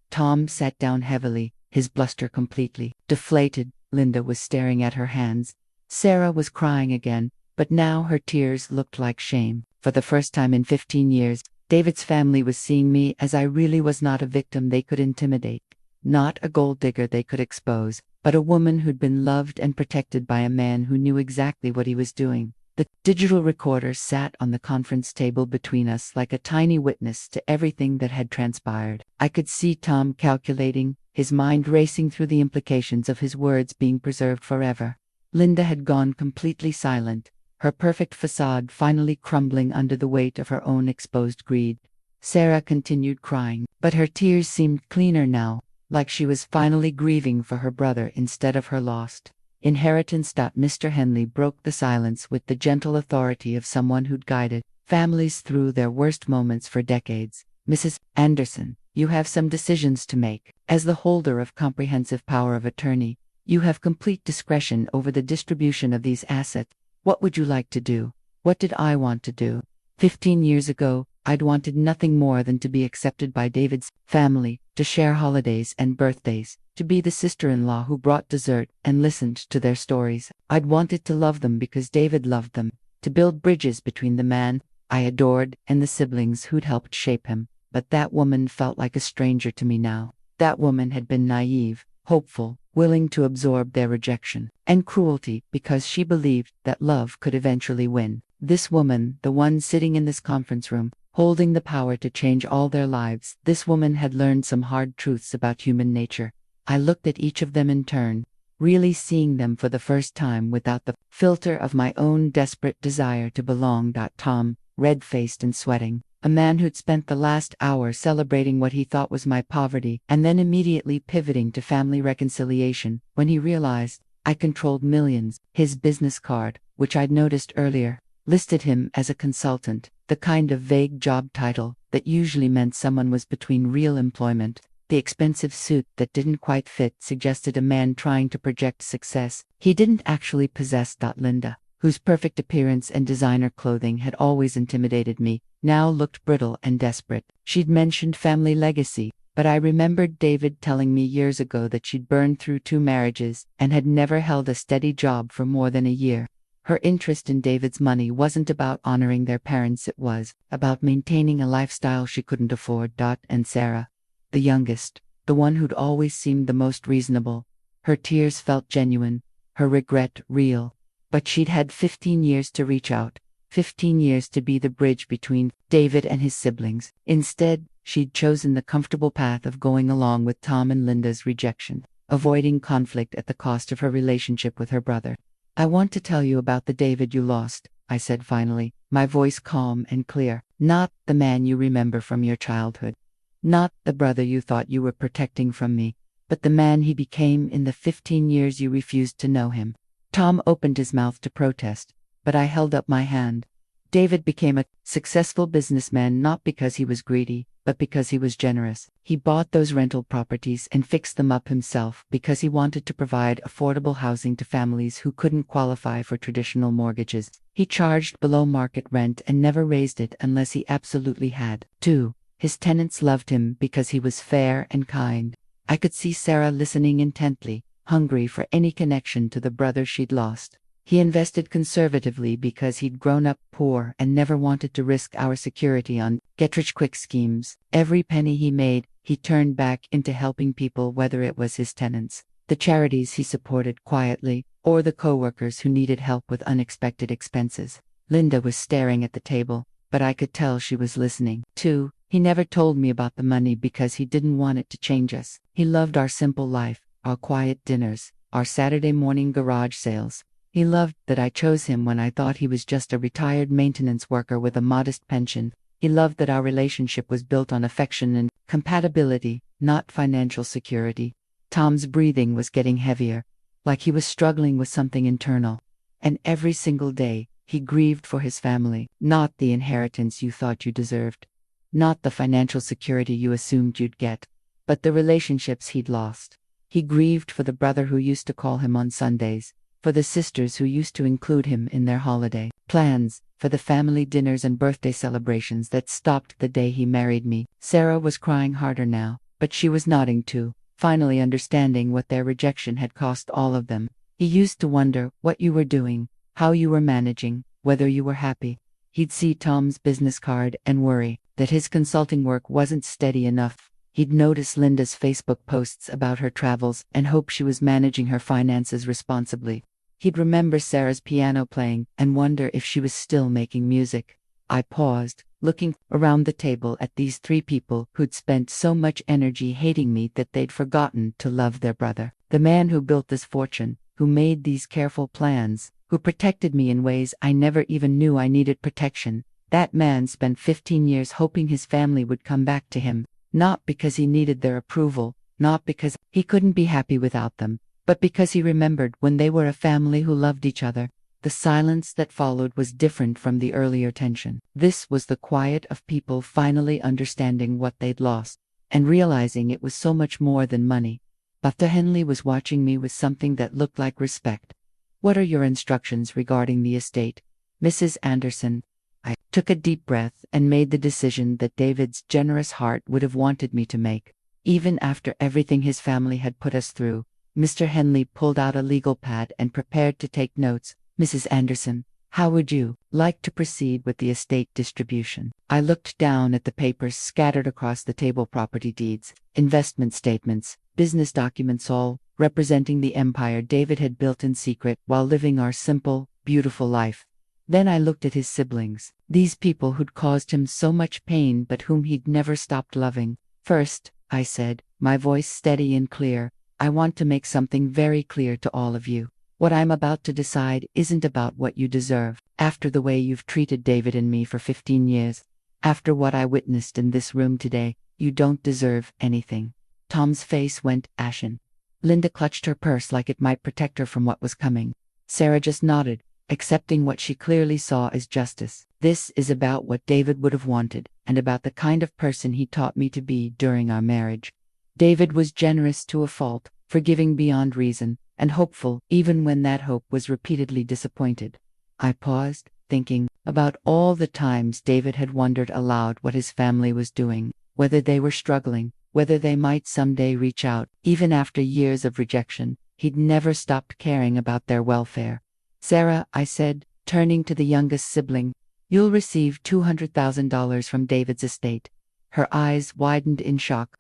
Speaker 1: Tom sat down heavily, his bluster completely deflated. Linda was staring at her hands. Sarah was crying again, but now her tears looked like shame. For the first time in 15 years, David's family was seeing me as I really was, not a victim they could intimidate, not a gold digger they could expose, but a woman who'd been loved and protected by a man who knew exactly what he was doing. The digital recorder sat on the conference table between us like a tiny witness to everything that had transpired. I could see Tom calculating, his mind racing through the implications of his words being preserved forever. Linda had gone completely silent, her perfect facade finally crumbling under the weight of her own exposed greed. Sarah continued crying, but her tears seemed cleaner now, like she was finally grieving for her brother instead of her lost inheritance. Mr. Henley broke the silence with the gentle authority of someone who'd guided families through their worst moments for decades. "Mrs. Anderson, you have some decisions to make. As the holder of comprehensive power of attorney, you have complete discretion over the distribution of these assets. What would you like to do? What did I want to do? 15 years ago, I'd wanted nothing more than to be accepted by David's family, to share holidays and birthdays, to be the sister-in-law who brought dessert and listened to their stories. I'd wanted to love them because David loved them, to build bridges between the man I adored and the siblings who'd helped shape him. But that woman felt like a stranger to me now. That woman had been naive, hopeful, willing to absorb their rejection and cruelty because she believed that love could eventually win. This woman, the one sitting in this conference room, holding the power to change all their lives, this woman had learned some hard truths about human nature. I looked at each of them in turn, really seeing them for the first time without the filter of my own desperate desire to belong. Tom, red-faced and sweating, a man who'd spent the last hour celebrating what he thought was my poverty and then immediately pivoting to family reconciliation when he realized I controlled millions. His business card, which I'd noticed earlier, listed him as a consultant, the kind of vague job title that usually meant someone was between real employment. The expensive suit that didn't quite fit suggested a man trying to project success he didn't actually possess. Linda, whose perfect appearance and designer clothing had always intimidated me, now looked brittle and desperate. She'd mentioned family legacy, But I remembered David telling me years ago that she'd burned through 2 marriages and had never held a steady job for more than a year. Her interest in David's money wasn't about honoring their parents, it was about maintaining a lifestyle she couldn't afford. And Sarah, the youngest, the one who'd always seemed the most reasonable, her tears felt genuine, her regret real. But she'd had 15 years to reach out, 15 years to be the bridge between David and his siblings. Instead, she'd chosen the comfortable path of going along with Tom and Linda's rejection, avoiding conflict at the cost of her relationship with her brother. "I want to tell you about the David you lost," I said finally, my voice calm and clear. "Not the man you remember from your childhood. Not the brother you thought you were protecting from me, but the man he became in the 15 years you refused to know him." Tom opened his mouth to protest, but I held up my hand. David became a successful businessman not because he was greedy, but because he was generous. He bought those rental properties and fixed them up himself because he wanted to provide affordable housing to families who couldn't qualify for traditional mortgages. He charged below market rent and never raised it unless he absolutely had to. His tenants loved him because he was fair and kind. I could see Sarah listening intently, hungry for any connection to the brother she'd lost. He invested conservatively because he'd grown up poor and never wanted to risk our security on get-rich-quick schemes. Every penny he made, he turned back into helping people, whether it was his tenants, the charities he supported quietly, or the co-workers who needed help with unexpected expenses. Linda was staring at the table, but I could tell she was listening, too. He never told me about the money because he didn't want it to change us. He loved our simple life, our quiet dinners, our Saturday morning garage sales. He loved that I chose him when I thought he was just a retired maintenance worker with a modest pension. He loved that our relationship was built on affection and compatibility, not financial security. Tom's breathing was getting heavier, like he was struggling with something internal. And every single day, he grieved for his family, not the inheritance you thought you deserved, not the financial security you assumed you'd get, but the relationships he'd lost. He grieved for the brother who used to call him on Sundays, for the sisters who used to include him in their holiday plans, for the family dinners and birthday celebrations that stopped the day he married me. Sarah was crying harder now, but she was nodding too, finally understanding what their rejection had cost all of them. "He used to wonder what you were doing, how you were managing, whether you were happy." He'd see Tom's business card and worry that his consulting work wasn't steady enough. He'd notice Linda's Facebook posts about her travels and hope she was managing her finances responsibly. He'd remember Sarah's piano playing and wonder if she was still making music. I paused, looking around the table at these 3 people who'd spent so much energy hating me that they'd forgotten to love their brother. The man who built this fortune, who made these careful plans, who protected me in ways I never even knew I needed protection. That man spent 15 years hoping his family would come back to him, not because he needed their approval, not because he couldn't be happy without them, but because he remembered when they were a family who loved each other. The silence that followed was different from the earlier tension. This was the quiet of people finally understanding what they'd lost, and realizing it was so much more than money. Dr. Henley was watching me with something that looked like respect. "What are your instructions regarding the estate, Mrs. Anderson?" I took a deep breath and made the decision that David's generous heart would have wanted me to make. Even after everything his family had put us through, Mr. Henley pulled out a legal pad and prepared to take notes. "Mrs. Anderson, how would you like to proceed with the estate distribution?" I looked down at the papers scattered across the table: property deeds, investment statements, business documents, all representing the empire David had built in secret while living our simple, beautiful life. Then I looked at his siblings, these people who'd caused him so much pain but whom he'd never stopped loving. "First," I said, my voice steady and clear, "I want to make something very clear to all of you. What I'm about to decide isn't about what you deserve. After the way you've treated David and me for 15 years, after what I witnessed in this room today, you don't deserve anything." Tom's face went ashen. Linda clutched her purse like it might protect her from what was coming. Sarah just nodded, accepting what she clearly saw as justice. "This is about what David would have wanted, and about the kind of person he taught me to be during our marriage. David was generous to a fault, forgiving beyond reason, and hopeful even when that hope was repeatedly disappointed." I paused, thinking about all the times David had wondered aloud what his family was doing, whether they were struggling, whether they might someday reach out. Even after years of rejection, he'd never stopped caring about their welfare. Sarah, I said, turning to the youngest sibling, you'll receive $200,000 from David's estate. Her eyes widened in shock.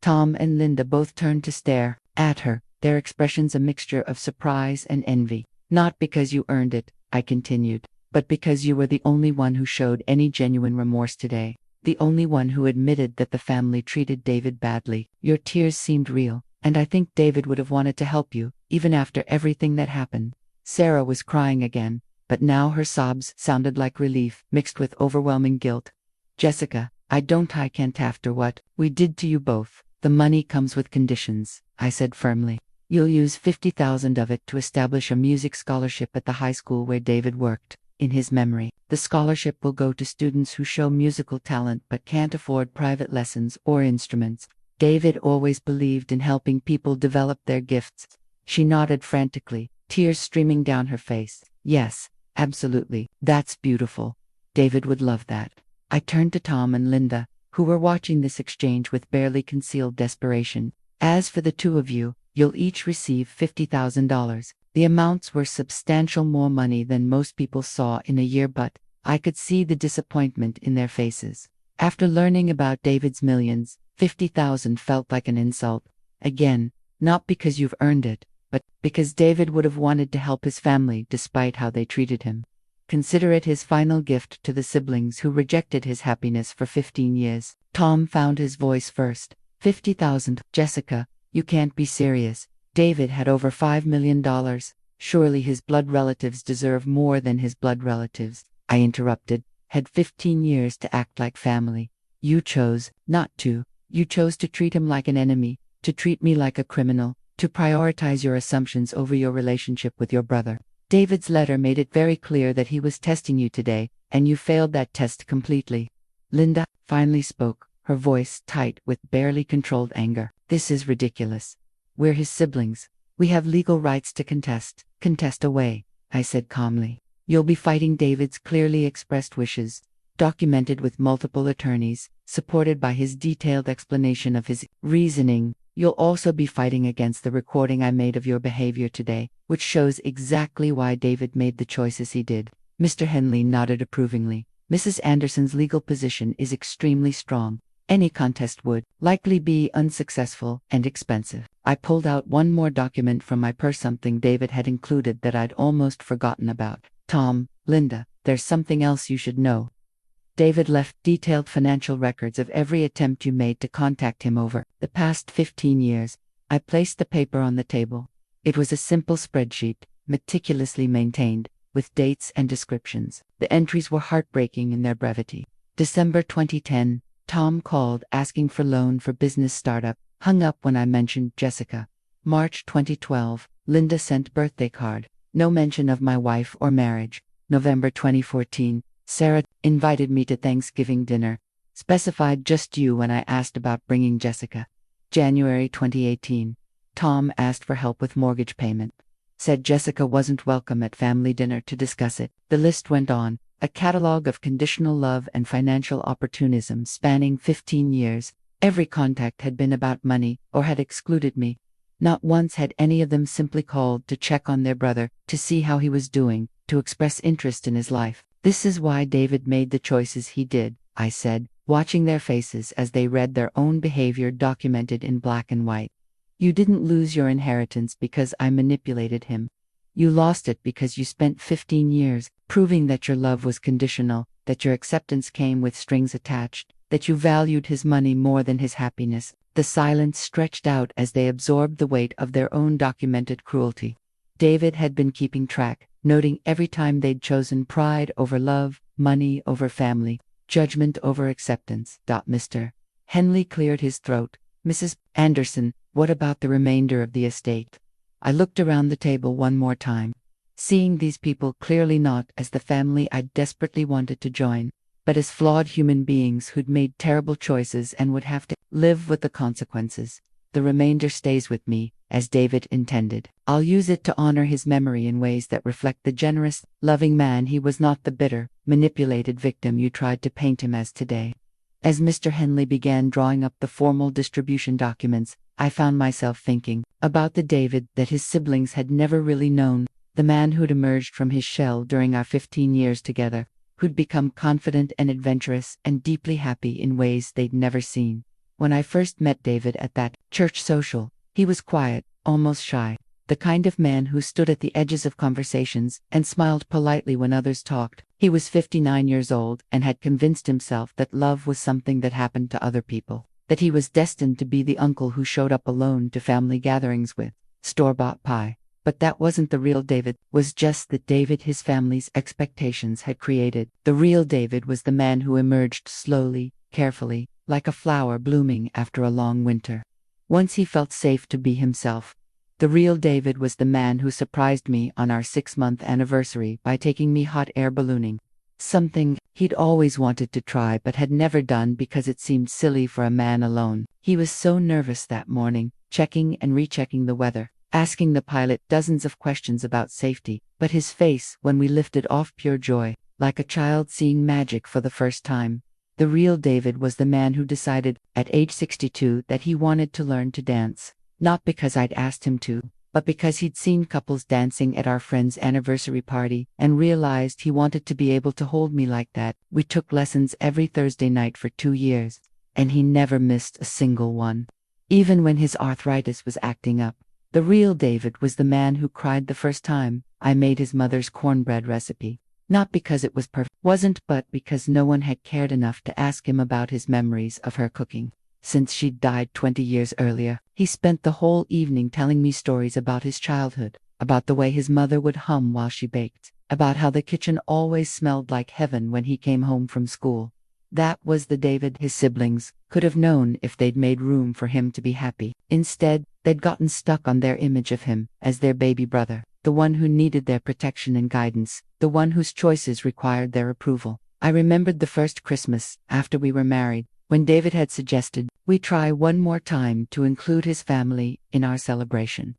Speaker 1: Tom and Linda both turned to stare at her, their expressions a mixture of surprise and envy. Not because you earned it, I continued, but because you were the only one who showed any genuine remorse today. The only one who admitted that the family treated David badly. Your tears seemed real, and I think David would have wanted to help you, even after everything that happened. Sarah was crying again, but now her sobs sounded like relief, mixed with overwhelming guilt. Jessica, I can't after what we did to you both. The money comes with conditions, I said firmly. You'll use $50,000 of it to establish a music scholarship at the high school where David worked. In his memory, the scholarship will go to students who show musical talent but can't afford private lessons or instruments. David always believed in helping people develop their gifts. She nodded frantically, tears streaming down her face. Yes, absolutely. That's beautiful. David would love that. I turned to Tom and Linda, who were watching this exchange with barely concealed desperation. As for the two of you, you'll each receive $50,000. The amounts were substantial more money than most people saw in a year, but I could see the disappointment in their faces. After learning about David's millions, $50,000 felt like an insult. Again, not because you've earned it, but because David would have wanted to help his family despite how they treated him. Consider it his final gift to the siblings who rejected his happiness for 15 years. Tom found his voice first. $50,000. Jessica, you can't be serious. David had over $5 million. Surely his blood relatives deserve more than his blood relatives. I interrupted. Had 15 years to act like family. You chose not to. You chose to treat him like an enemy, to treat me like a criminal, to prioritize your assumptions over your relationship with your brother. David's letter made it very clear that he was testing you today, and you failed that test completely. Linda finally spoke, her voice tight with barely controlled anger. This is ridiculous. We're his siblings. We have legal rights to contest. Contest away, I said calmly. You'll be fighting David's clearly expressed wishes, documented with multiple attorneys, supported by his detailed explanation of his reasoning. You'll also be fighting against the recording I made of your behavior today, which shows exactly why David made the choices he did. Mr. Henley nodded approvingly. Mrs. Anderson's legal position is extremely strong. Any contest would likely be unsuccessful and expensive. I pulled out one more document from my purse, something David had included that I'd almost forgotten about. Tom, Linda, there's something else you should know. David left detailed financial records of every attempt you made to contact him over the past 15 years. I placed the paper on the table. It was a simple spreadsheet, meticulously maintained, with dates and descriptions. The entries were heartbreaking in their brevity. December 2010, Tom called asking for loan for business startup, hung up when I mentioned Jessica. March 2012, Linda sent birthday card, no mention of my wife or marriage. November 2014, Sarah invited me to Thanksgiving dinner, specified just you when I asked about bringing Jessica. January 2018, Tom asked for help with mortgage payment. Said Jessica wasn't welcome at family dinner to discuss it. The list went on, a catalog of conditional love and financial opportunism spanning 15 years. Every contact had been about money or had excluded me. Not once had any of them simply called to check on their brother, to see how he was doing, to express interest in his life. This is why David made the choices he did, I said, watching their faces as they read their own behavior documented in black and white. You didn't lose your inheritance because I manipulated him. You lost it because you spent 15 years proving that your love was conditional, that your acceptance came with strings attached, that you valued his money more than his happiness. The silence stretched out as they absorbed the weight of their own documented cruelty. David had been keeping track, noting every time they'd chosen pride over love, money over family, judgment over acceptance. Mr. Henley cleared his throat. Mrs. Anderson, what about the remainder of the estate? I looked around the table one more time, seeing these people clearly not as the family I desperately wanted to join, but as flawed human beings who'd made terrible choices and would have to live with the consequences. The remainder stays with me, as David intended. I'll use it to honor his memory in ways that reflect the generous, loving man he was, not the bitter, manipulated victim you tried to paint him as today. As Mr. Henley began drawing up the formal distribution documents, I found myself thinking about the David that his siblings had never really known, the man who'd emerged from his shell during our 15 years together, who'd become confident and adventurous and deeply happy in ways they'd never seen. When I first met David at that church social, he was quiet, almost shy, the kind of man who stood at the edges of conversations and smiled politely when others talked. He was 59 years old and had convinced himself that love was something that happened to other people, that he was destined to be the uncle who showed up alone to family gatherings with store-bought pie. But that wasn't the real David, was just the David his family's expectations had created. The real David was the man who emerged slowly, carefully, like a flower blooming after a long winter. Once he felt safe to be himself. The real David was the man who surprised me on our 6-month anniversary by taking me hot air ballooning. Something he'd always wanted to try but had never done because it seemed silly for a man alone. He was so nervous that morning, checking and rechecking the weather, asking the pilot dozens of questions about safety, but his face when we lifted off pure joy, like a child seeing magic for the first time. The real David was the man who decided, at age 62, that he wanted to learn to dance. Not because I'd asked him to, but because he'd seen couples dancing at our friend's anniversary party and realized he wanted to be able to hold me like that. We took lessons every Thursday night for 2 years, and he never missed a single one. Even when his arthritis was acting up, the real David was the man who cried the first time I made his mother's cornbread recipe. Not because it was perfect, but because no one had cared enough to ask him about his memories of her cooking. Since she'd died 20 years earlier, he spent the whole evening telling me stories about his childhood, about the way his mother would hum while she baked, about how the kitchen always smelled like heaven when he came home from school. That was the David his siblings could have known if they'd made room for him to be happy. Instead, they'd gotten stuck on their image of him as their baby brother, the one who needed their protection and guidance, the one whose choices required their approval. I remembered the first Christmas, after we were married, when David had suggested we try one more time to include his family in our celebration.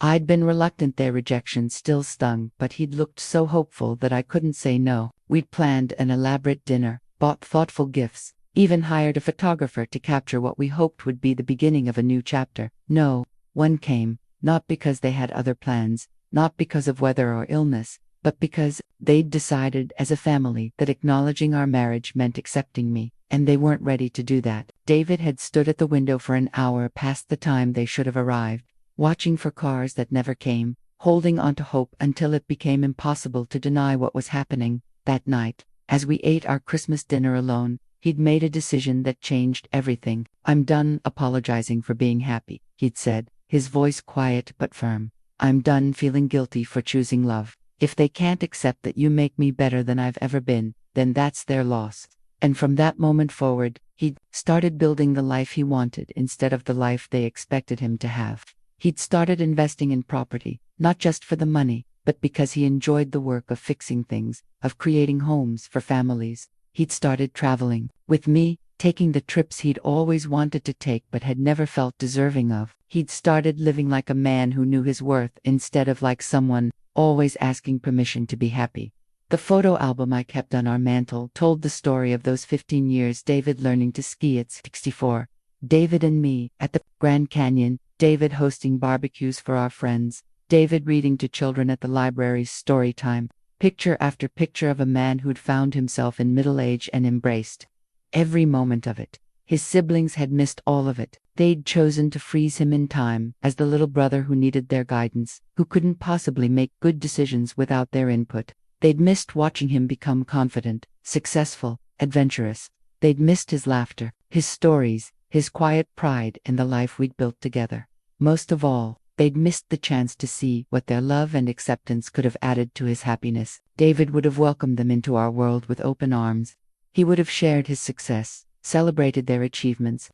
Speaker 1: I'd been reluctant. Their rejection still stung, but he'd looked so hopeful that I couldn't say no. We'd planned an elaborate dinner, bought thoughtful gifts, even hired a photographer to capture what we hoped would be the beginning of a new chapter. No one came, not because they had other plans, not because of weather or illness, but because they'd decided as a family that acknowledging our marriage meant accepting me, and they weren't ready to do that. David had stood at the window for an hour past the time they should have arrived, watching for cars that never came, holding on to hope until it became impossible to deny what was happening. That night, as we ate our Christmas dinner alone, he'd made a decision that changed everything. "I'm done apologizing for being happy," he'd said, his voice quiet but firm. "I'm done feeling guilty for choosing love. If they can't accept that you make me better than I've ever been, then that's their loss." And from that moment forward, he'd started building the life he wanted instead of the life they expected him to have. He'd started investing in property, not just for the money, but because he enjoyed the work of fixing things, of creating homes for families. He'd started traveling with me, taking the trips he'd always wanted to take but had never felt deserving of. He'd started living like a man who knew his worth instead of like someone always asking permission to be happy. The photo album I kept on our mantle told the story of those 15 years. David learning to ski at 64, David and me at the Grand Canyon, David hosting barbecues for our friends, David reading to children at the library's story time, picture after picture of a man who'd found himself in middle age and embraced every moment of it. His siblings had missed all of it. They'd chosen to freeze him in time as the little brother who needed their guidance, who couldn't possibly make good decisions without their input. They'd missed watching him become confident, successful, adventurous. They'd missed his laughter, his stories, his quiet pride in the life we'd built together. Most of all, they'd missed the chance to see what their love and acceptance could have added to his happiness. David would have welcomed them into our world with open arms. He would have shared his success, celebrated their achievements,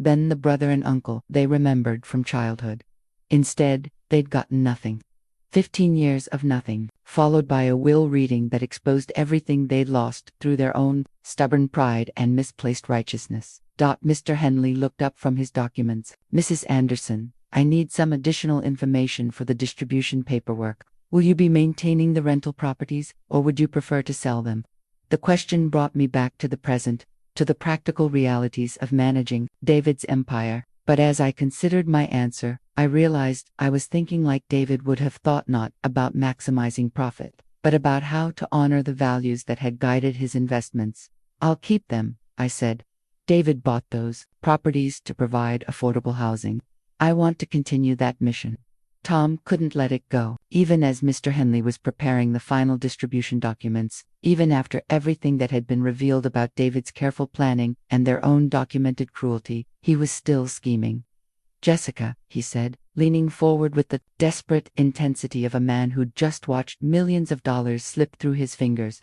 Speaker 1: been the brother and uncle they remembered from childhood. Instead, they'd gotten nothing. 15 years of nothing, followed by a will reading that exposed everything they'd lost through their own stubborn pride and misplaced righteousness. Mr. Henley looked up from his documents. "Mrs. Anderson, I need some additional information for the distribution paperwork. Will you be maintaining the rental properties, or would you prefer to sell them?" The question brought me back to the present. to the practical realities of managing David's empire. But as I considered my answer, I realized I was thinking like David would have thought, not about maximizing profit, but about how to honor the values that had guided his investments. "I'll keep them," I said. "David bought those properties to provide affordable housing. I want to continue that mission." Tom couldn't let it go. Even as Mr. Henley was preparing the final distribution documents, even after everything that had been revealed about David's careful planning and their own documented cruelty, he was still scheming. "Jessica," he said, leaning forward with the desperate intensity of a man who'd just watched millions of dollars slip through his fingers,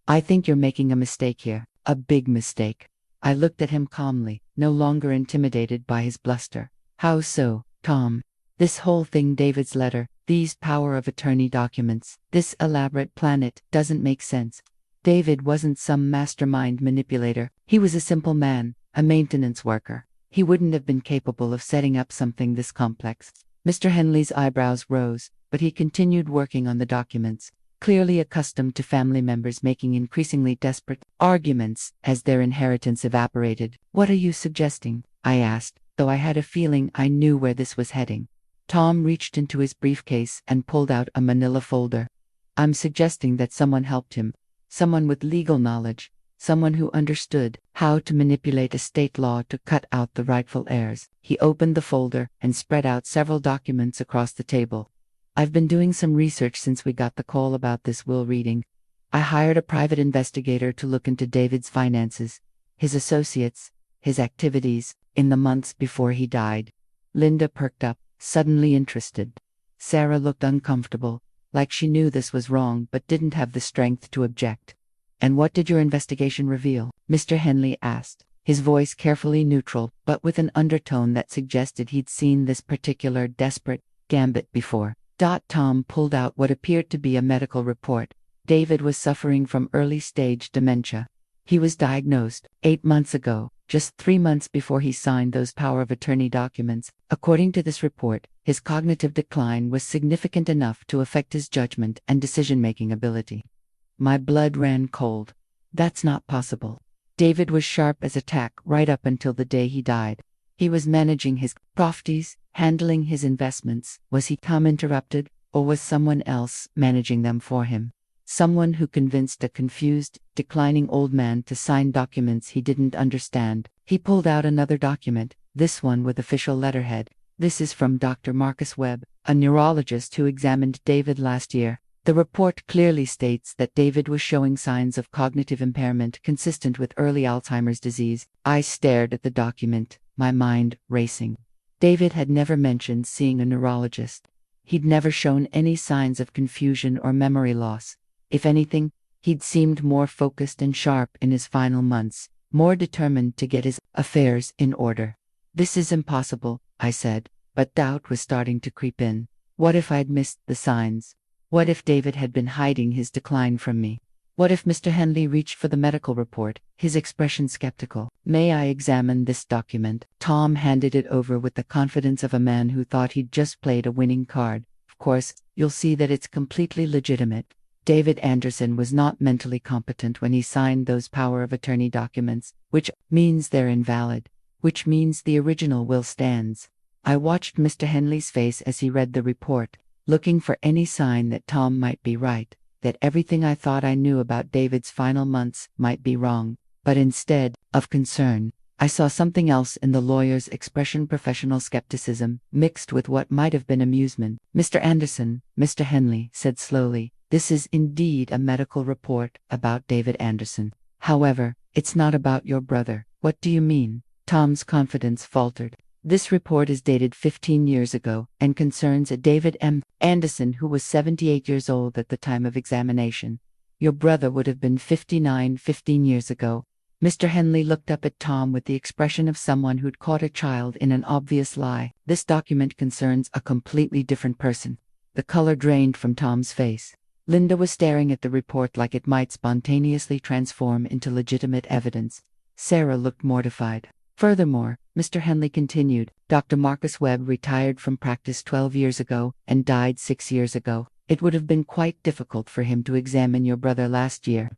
Speaker 1: "I think you're making a mistake here, a big mistake." I looked at him calmly, no longer intimidated by his bluster. "How so, Tom?" "This whole thing, David's letter, these power of attorney documents, this elaborate plan, it doesn't make sense. David wasn't some mastermind manipulator. He was a simple man, a maintenance worker. He wouldn't have been capable of setting up something this complex." Mr. Henley's eyebrows rose, but he continued working on the documents, clearly accustomed to family members making increasingly desperate arguments as their inheritance evaporated. "What are you suggesting?" I asked, though I had a feeling I knew where this was heading. Tom reached into his briefcase and pulled out a manila folder. "I'm suggesting that someone helped him, someone with legal knowledge, someone who understood how to manipulate estate law to cut out the rightful heirs." He opened the folder and spread out several documents across the table. "I've been doing some research since we got the call about this will reading. I hired a private investigator to look into David's finances, his associates, his activities, in the months before he died." Linda perked up, suddenly interested. Sarah looked uncomfortable, like she knew this was wrong but didn't have the strength to object. "And what did your investigation reveal?" Mr. Henley asked, his voice carefully neutral but with an undertone that suggested he'd seen this particular desperate gambit before. Tom pulled out what appeared to be a medical report. David was suffering from early-stage dementia. He was diagnosed 8 months ago, just 3 months before he signed those power of attorney documents. According to this report, his cognitive decline was significant enough to affect his judgment and decision-making ability. My blood ran cold. That's not possible. David was sharp as a tack right up until the day he died. He was managing his properties, handling his investments. Was he? Tom interrupted, or was someone else managing them for him? Someone who convinced a confused, declining old man to sign documents he didn't understand. He pulled out another document, this one with official letterhead. "This is from Dr. Marcus Webb, a neurologist who examined David last year. The report clearly states that David was showing signs of cognitive impairment consistent with early Alzheimer's disease." I stared at the document, my mind racing. David had never mentioned seeing a neurologist. He'd never shown any signs of confusion or memory loss. If anything, he'd seemed more focused and sharp in his final months, more determined to get his affairs in order. "This is impossible," I said, but doubt was starting to creep in. What if I'd missed the signs? What if David had been hiding his decline from me? What if Mr. Henley reached for the medical report, his expression skeptical? "May I examine this document?" Tom handed it over with the confidence of a man who thought he'd just played a winning card. "Of course, you'll see that it's completely legitimate. David Anderson was not mentally competent when he signed those power of attorney documents, which means they're invalid, which means the original will stands." I watched Mr. Henley's face as he read the report, looking for any sign that Tom might be right, that everything I thought I knew about David's final months might be wrong. But instead of concern, I saw something else in the lawyer's expression: professional skepticism, mixed with what might have been amusement. "Mr. Anderson," Mr. Henley said slowly, "this is indeed a medical report about David Anderson. However, it's not about your brother." "What do you mean?" Tom's confidence faltered. "This report is dated 15 years ago and concerns a David M. Anderson who was 78 years old at the time of examination. Your brother would have been 59 15 years ago." Mr. Henley looked up at Tom with the expression of someone who'd caught a child in an obvious lie. "This document concerns a completely different person." The color drained from Tom's face. Linda was staring at the report like it might spontaneously transform into legitimate evidence. Sarah looked mortified. "Furthermore," Mr. Henley continued, "Dr. Marcus Webb retired from practice 12 years ago and died 6 years ago. It would have been quite difficult for him to examine your brother last year.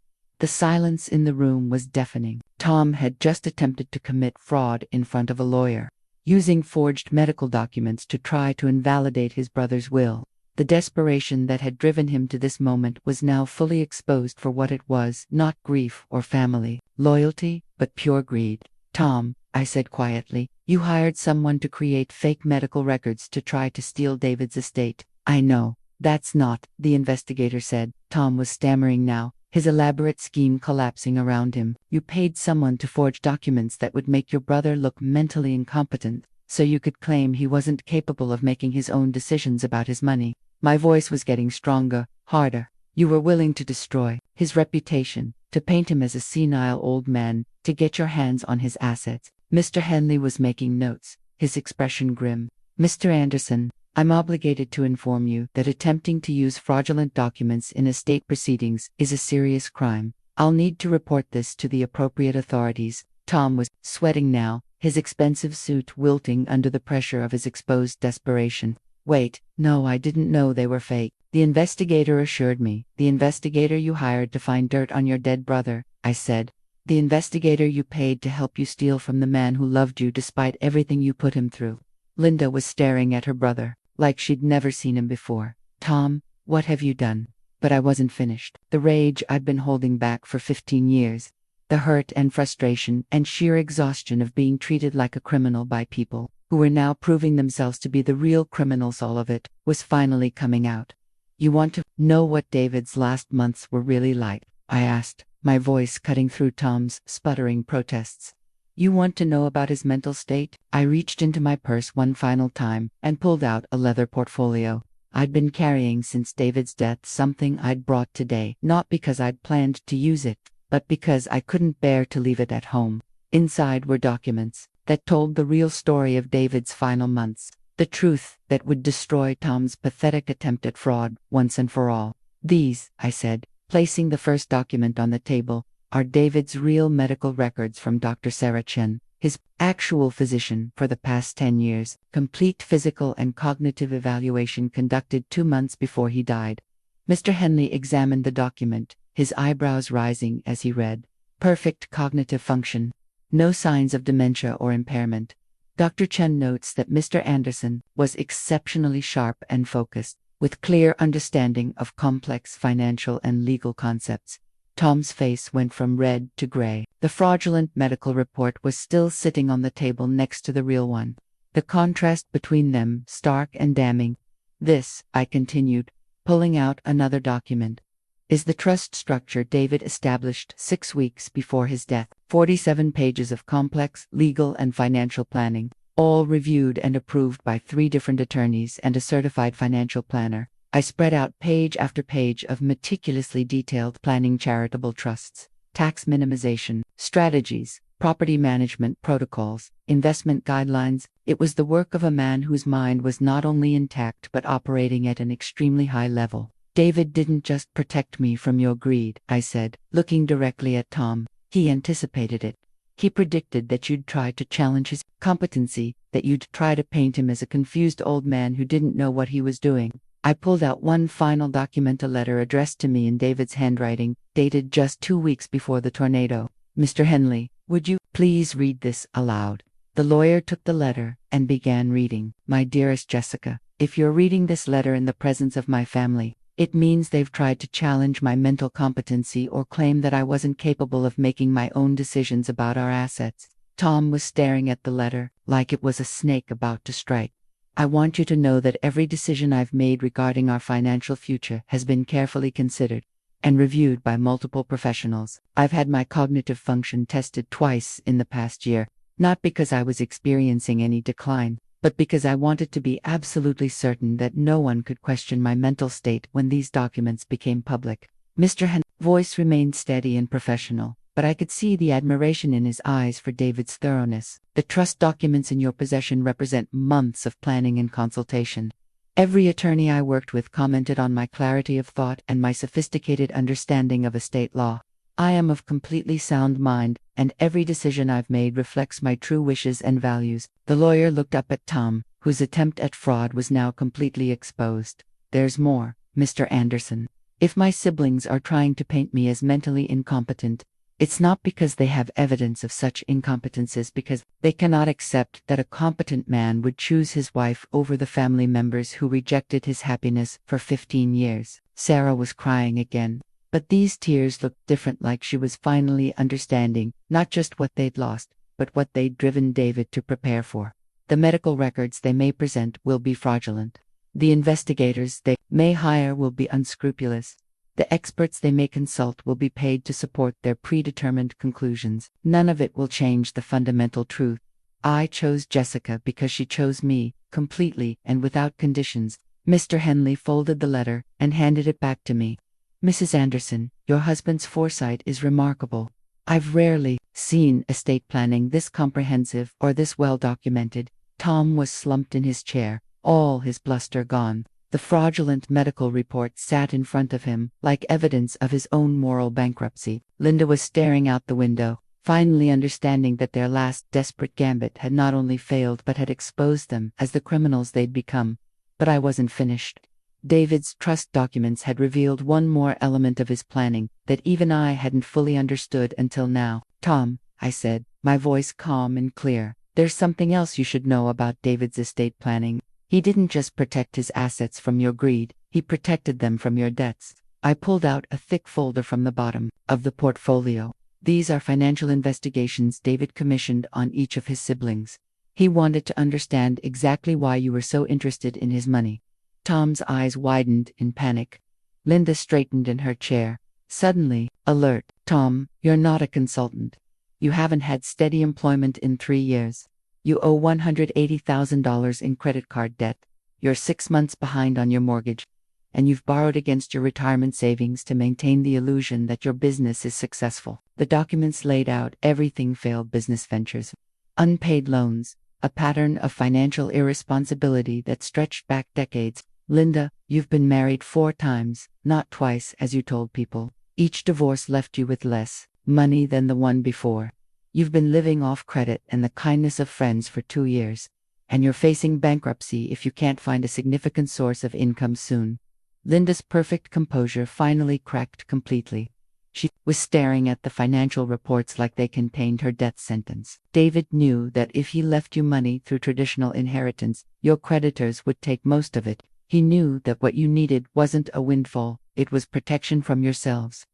Speaker 1: The silence in the room was deafening. Tom had just attempted to commit fraud in front of a lawyer, using forged medical documents to try to invalidate his brother's will. The desperation that had driven him to this moment was now fully exposed for what it was, not grief or family loyalty, but pure greed. Tom, I said quietly, you hired someone to create fake medical records to try to steal David's estate. I know. That's not, the investigator said. Tom was stammering now, his elaborate scheme collapsing around him. You paid someone to forge documents that would make your brother look mentally incompetent, so you could claim he wasn't capable of making his own decisions about his money. My voice was getting stronger, harder. You were willing to destroy his reputation, to paint him as a senile old man, to get your hands on his assets. Mr. Henley was making notes, his expression grim. Mr. Anderson, I'm obligated to inform you that attempting to use fraudulent documents in estate proceedings is a serious crime. I'll need to report this to the appropriate authorities. Tom was sweating now, his expensive suit wilting under the pressure of his exposed desperation. Wait, no, I didn't know they were fake. The investigator assured me. The investigator you hired to find dirt on your dead brother, I said. The investigator you paid to help you steal from the man who loved you despite everything you put him through. Linda was staring at her brother, like she'd never seen him before. Tom, what have you done? But I wasn't finished. The rage I'd been holding back for 15 years. The hurt and frustration and sheer exhaustion of being treated like a criminal by people who were now proving themselves to be the real criminals, all of it was finally coming out. You want to know what David's last months were really like? I asked, my voice cutting through Tom's sputtering protests. You want to know about his mental state? I reached into my purse one final time and pulled out a leather portfolio I'd been carrying since David's death, something I'd brought today, not because I'd planned to use it, but because I couldn't bear to leave it at home. Inside were documents that told the real story of David's final months, the truth that would destroy Tom's pathetic attempt at fraud once and for all. These, I said, placing the first document on the table, are David's real medical records from Dr. Sarah Chen, his actual physician for the past 10 years, complete physical and cognitive evaluation conducted 2 months before he died. Mr. Henley examined the document, his eyebrows rising as he read. Perfect cognitive function. No signs of dementia or impairment. Dr. Chen notes that Mr. Anderson was exceptionally sharp and focused, with clear understanding of complex financial and legal concepts. Tom's face went from red to gray. The fraudulent medical report was still sitting on the table next to the real one. The contrast between them stark and damning. This, I continued, pulling out another document, is the trust structure David established 6 weeks before his death. 47 pages of complex legal and financial planning, all reviewed and approved by 3 different attorneys and a certified financial planner. I spread out page after page of meticulously detailed planning, charitable trusts, tax minimization, strategies, property management protocols, investment guidelines. It was the work of a man whose mind was not only intact but operating at an extremely high level. David didn't just protect me from your greed, I said, looking directly at Tom. He anticipated it. He predicted that you'd try to challenge his competency, that you'd try to paint him as a confused old man who didn't know what he was doing. I pulled out one final document, a letter addressed to me in David's handwriting, dated just 2 weeks before the tornado. Mr. Henley, would you please read this aloud? The lawyer took the letter and began reading. My dearest Jessica, if you're reading this letter in the presence of my family, it means they've tried to challenge my mental competency or claim that I wasn't capable of making my own decisions about our assets. Tom was staring at the letter, like it was a snake about to strike. I want you to know that every decision I've made regarding our financial future has been carefully considered and reviewed by multiple professionals. I've had my cognitive function tested twice in the past year, not because I was experiencing any decline, but because I wanted to be absolutely certain that no one could question my mental state when these documents became public. Mr. Hen's voice remained steady and professional, but I could see the admiration in his eyes for David's thoroughness. The trust documents in your possession represent months of planning and consultation. Every attorney I worked with commented on my clarity of thought and my sophisticated understanding of estate law. I am of completely sound mind, and every decision I've made reflects my true wishes and values. The lawyer looked up at Tom, whose attempt at fraud was now completely exposed. There's more, Mr. Anderson. If my siblings are trying to paint me as mentally incompetent, it's not because they have evidence of such incompetence, it's because they cannot accept that a competent man would choose his wife over the family members who rejected his happiness for 15 years. Sarah was crying again, but these tears looked different, like she was finally understanding not just what they'd lost, but what they'd driven David to prepare for. The medical records they may present will be fraudulent. The investigators they may hire will be unscrupulous. The experts they may consult will be paid to support their predetermined conclusions. None of it will change the fundamental truth. I chose Jessica because she chose me, completely and without conditions. Mr. Henley folded the letter and handed it back to me. Mrs. Anderson, your husband's foresight is remarkable. I've rarely seen estate planning this comprehensive or this well documented. Tom was slumped in his chair, all his bluster gone. The fraudulent medical report sat in front of him, like evidence of his own moral bankruptcy. Linda was staring out the window, finally understanding that their last desperate gambit had not only failed but had exposed them as the criminals they'd become. But I wasn't finished. David's trust documents had revealed one more element of his planning that even I hadn't fully understood until now. Tom, I said, my voice calm and clear, there's something else you should know about David's estate planning. He didn't just protect his assets from your greed, he protected them from your debts. I pulled out a thick folder from the bottom of the portfolio. These are financial investigations David commissioned on each of his siblings. He wanted to understand exactly why you were so interested in his money. Tom's eyes widened in panic. Linda straightened in her chair, suddenly alert. Tom, you're not a consultant. You haven't had steady employment in 3 years. You owe $180,000 in credit card debt. You're 6 months behind on your mortgage. And you've borrowed against your retirement savings to maintain the illusion that your business is successful. The documents laid out everything failed business ventures. Unpaid loans, a pattern of financial irresponsibility that stretched back decades. Linda, you've been married 4 times, not twice as you told people. Each divorce left you with less money than the one before. You've been living off credit and the kindness of friends for 2 years. And you're facing bankruptcy if you can't find a significant source of income soon. Linda's perfect composure finally cracked completely. She was staring at the financial reports like they contained her death sentence. David knew that if he left you money through traditional inheritance, your creditors would take most of it. He knew that what you needed wasn't a windfall, it was protection from yourselves.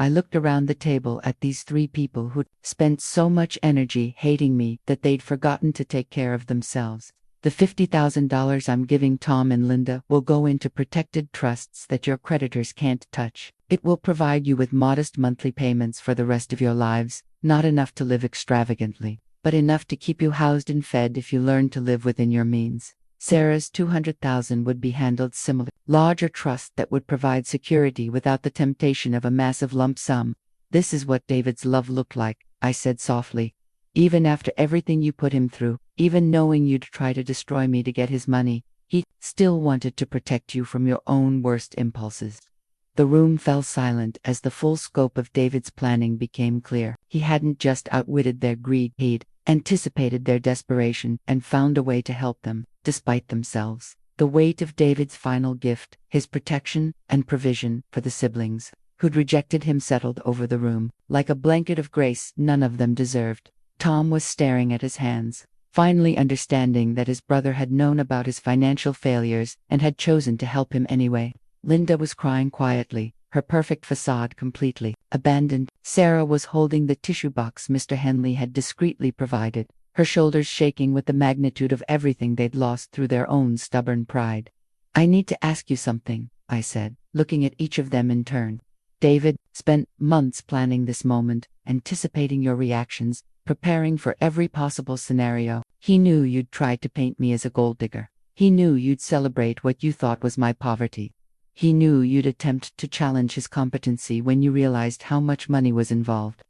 Speaker 1: I looked around the table at these 3 people who'd spent so much energy hating me that they'd forgotten to take care of themselves. The $50,000 I'm giving Tom and Linda will go into protected trusts that your creditors can't touch. It will provide you with modest monthly payments for the rest of your lives, not enough to live extravagantly, but enough to keep you housed and fed if you learn to live within your means. Sarah's $200,000 would be handled similarly. Larger trust that would provide security without the temptation of a massive lump sum. This is what David's love looked like, I said softly. Even after everything you put him through, even knowing you'd try to destroy me to get his money, he still wanted to protect you from your own worst impulses. The room fell silent as the full scope of David's planning became clear. He hadn't just outwitted their greed, he'd anticipated their desperation and found a way to help them, despite themselves. The weight of David's final gift, his protection and provision for the siblings, who'd rejected him, settled over the room, like a blanket of grace none of them deserved. Tom was staring at his hands, finally understanding that his brother had known about his financial failures and had chosen to help him anyway. Linda was crying quietly, her perfect facade completely abandoned. Sarah was holding the tissue box Mr. Henley had discreetly provided, her shoulders shaking with the magnitude of everything they'd lost through their own stubborn pride. I need to ask you something, I said, looking at each of them in turn. David spent months planning this moment, anticipating your reactions, preparing for every possible scenario. He knew you'd try to paint me as a gold digger. He knew you'd celebrate what you thought was my poverty. He knew you'd attempt to challenge his competency when you realized how much money was involved.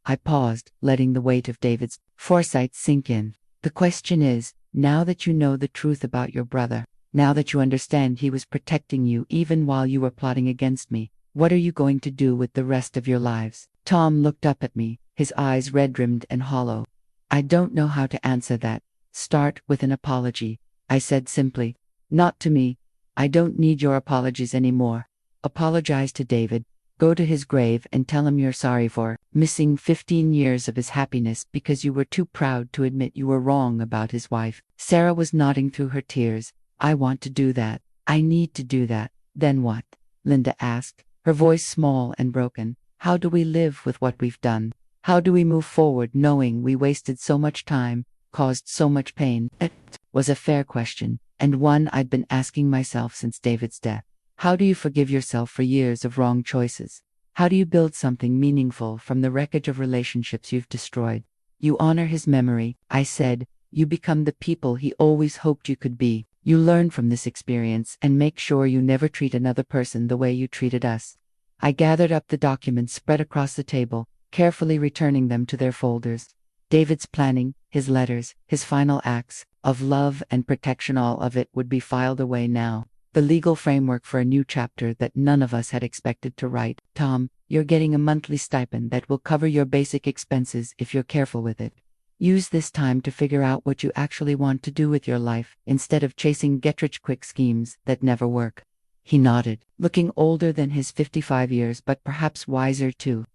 Speaker 1: I paused, letting the weight of David's foresight sink in. The question is, now that you know the truth about your brother, now that you understand he was protecting you even while you were plotting against me, what are you going to do with the rest of your lives? Tom looked up at me, his eyes red-rimmed and hollow. I don't know how to answer that. Start with an apology, I said simply. Not to me. I don't need your apologies anymore. Apologize to David. Go to his grave and tell him you're sorry for missing 15 years of his happiness because you were too proud to admit you were wrong about his wife. Sarah was nodding through her tears. I want to do that. I need to do that. Then what? Linda asked, her voice small and broken. How do we live with what we've done? How do we move forward knowing we wasted so much time, caused so much pain? It was a fair question, and one I'd been asking myself since David's death. How do you forgive yourself for years of wrong choices? How do you build something meaningful from the wreckage of relationships you've destroyed? You honor his memory, I said. You become the people he always hoped you could be. You learn from this experience and make sure you never treat another person the way you treated us. I gathered up the documents spread across the table, carefully returning them to their folders. David's planning, his letters, his final acts of love and protection, all of it would be filed away now. The legal framework for a new chapter that none of us had expected to write. Tom, you're getting a monthly stipend that will cover your basic expenses if you're careful with it. Use this time to figure out what you actually want to do with your life, instead of chasing get-rich-quick schemes that never work. He nodded, looking older than his 55 years but perhaps wiser too.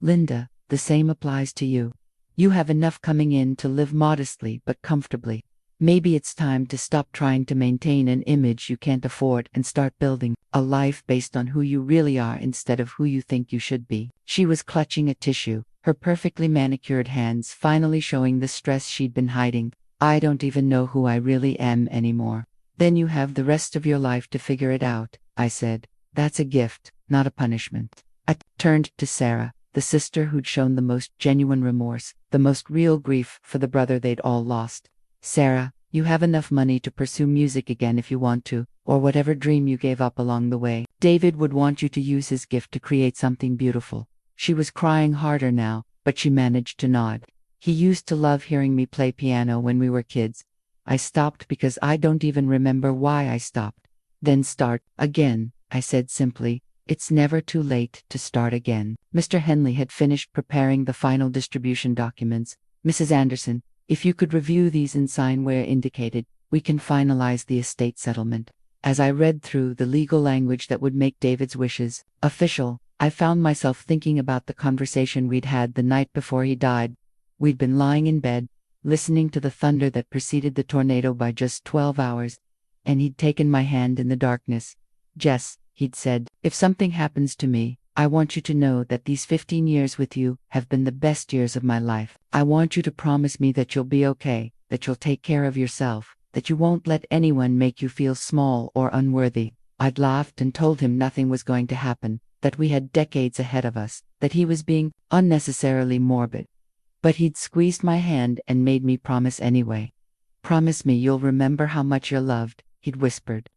Speaker 1: Linda, the same applies to you. You have enough coming in to live modestly but comfortably. Maybe it's time to stop trying to maintain an image you can't afford and start building a life based on who you really are instead of who you think you should be. She was clutching a tissue, her perfectly manicured hands finally showing the stress she'd been hiding. I don't even know who I really am anymore. Then you have the rest of your life to figure it out, I said. That's a gift, not a punishment. I turned to Sarah, the sister who'd shown the most genuine remorse, the most real grief for the brother they'd all lost. Sarah, you have enough money to pursue music again if you want to, or whatever dream you gave up along the way. David would want you to use his gift to create something beautiful. She was crying harder now, but she managed to nod. He used to love hearing me play piano when we were kids. I stopped because I don't even remember why I stopped. Then start again, I said simply. It's never too late to start again. Mr. Henley had finished preparing the final distribution documents. Mrs. Anderson, if you could review these and sign where indicated, we can finalize the estate settlement. As I read through the legal language that would make David's wishes official, I found myself thinking about the conversation we'd had the night before he died. We'd been lying in bed, listening to the thunder that preceded the tornado by just 12 hours, and he'd taken my hand in the darkness. Jess, he'd said, if something happens to me, I want you to know that these 15 years with you have been the best years of my life. I want you to promise me that you'll be okay, that you'll take care of yourself, that you won't let anyone make you feel small or unworthy. I'd laughed and told him nothing was going to happen, that we had decades ahead of us, that he was being unnecessarily morbid. But he'd squeezed my hand and made me promise anyway. Promise me you'll remember how much you're loved, he'd whispered.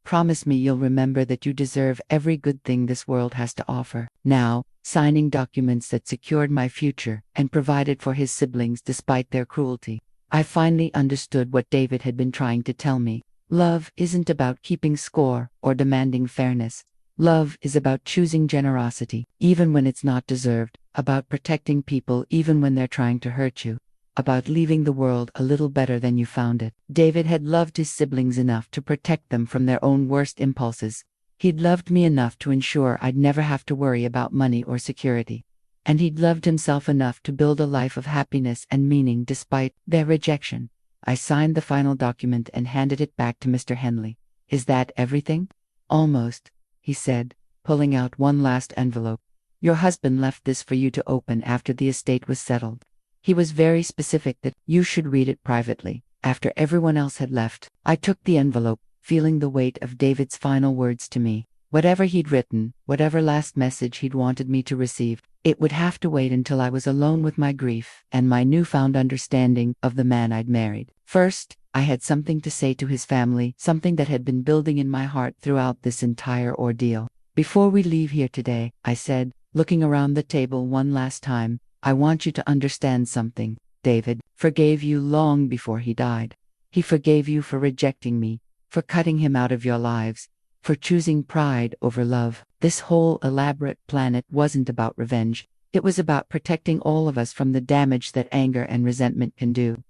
Speaker 1: Promise me you'll remember that you deserve every good thing this world has to offer. Now, signing documents that secured my future and provided for his siblings despite their cruelty, I finally understood what David had been trying to tell me. Love isn't about keeping score or demanding fairness. Love is about choosing generosity, even when it's not deserved, about protecting people even when they're trying to hurt you, about leaving the world a little better than you found it. David had loved his siblings enough to protect them from their own worst impulses. He'd loved me enough to ensure I'd never have to worry about money or security. And he'd loved himself enough to build a life of happiness and meaning despite their rejection. I signed the final document and handed it back to Mr. Henley. Is that everything? Almost, he said, pulling out one last envelope. Your husband left this for you to open after the estate was settled. He was very specific that you should read it privately. After everyone else had left, I took the envelope, feeling the weight of David's final words to me. Whatever he'd written, whatever last message he'd wanted me to receive, it would have to wait until I was alone with my grief and my newfound understanding of the man I'd married. First, I had something to say to his family, something that had been building in my heart throughout this entire ordeal. Before we leave here today, I said, looking around the table one last time, I want you to understand something. David forgave you long before he died. He forgave you for rejecting me, for cutting him out of your lives, for choosing pride over love. This whole elaborate planet wasn't about revenge. It was about protecting all of us from the damage that anger and resentment can do.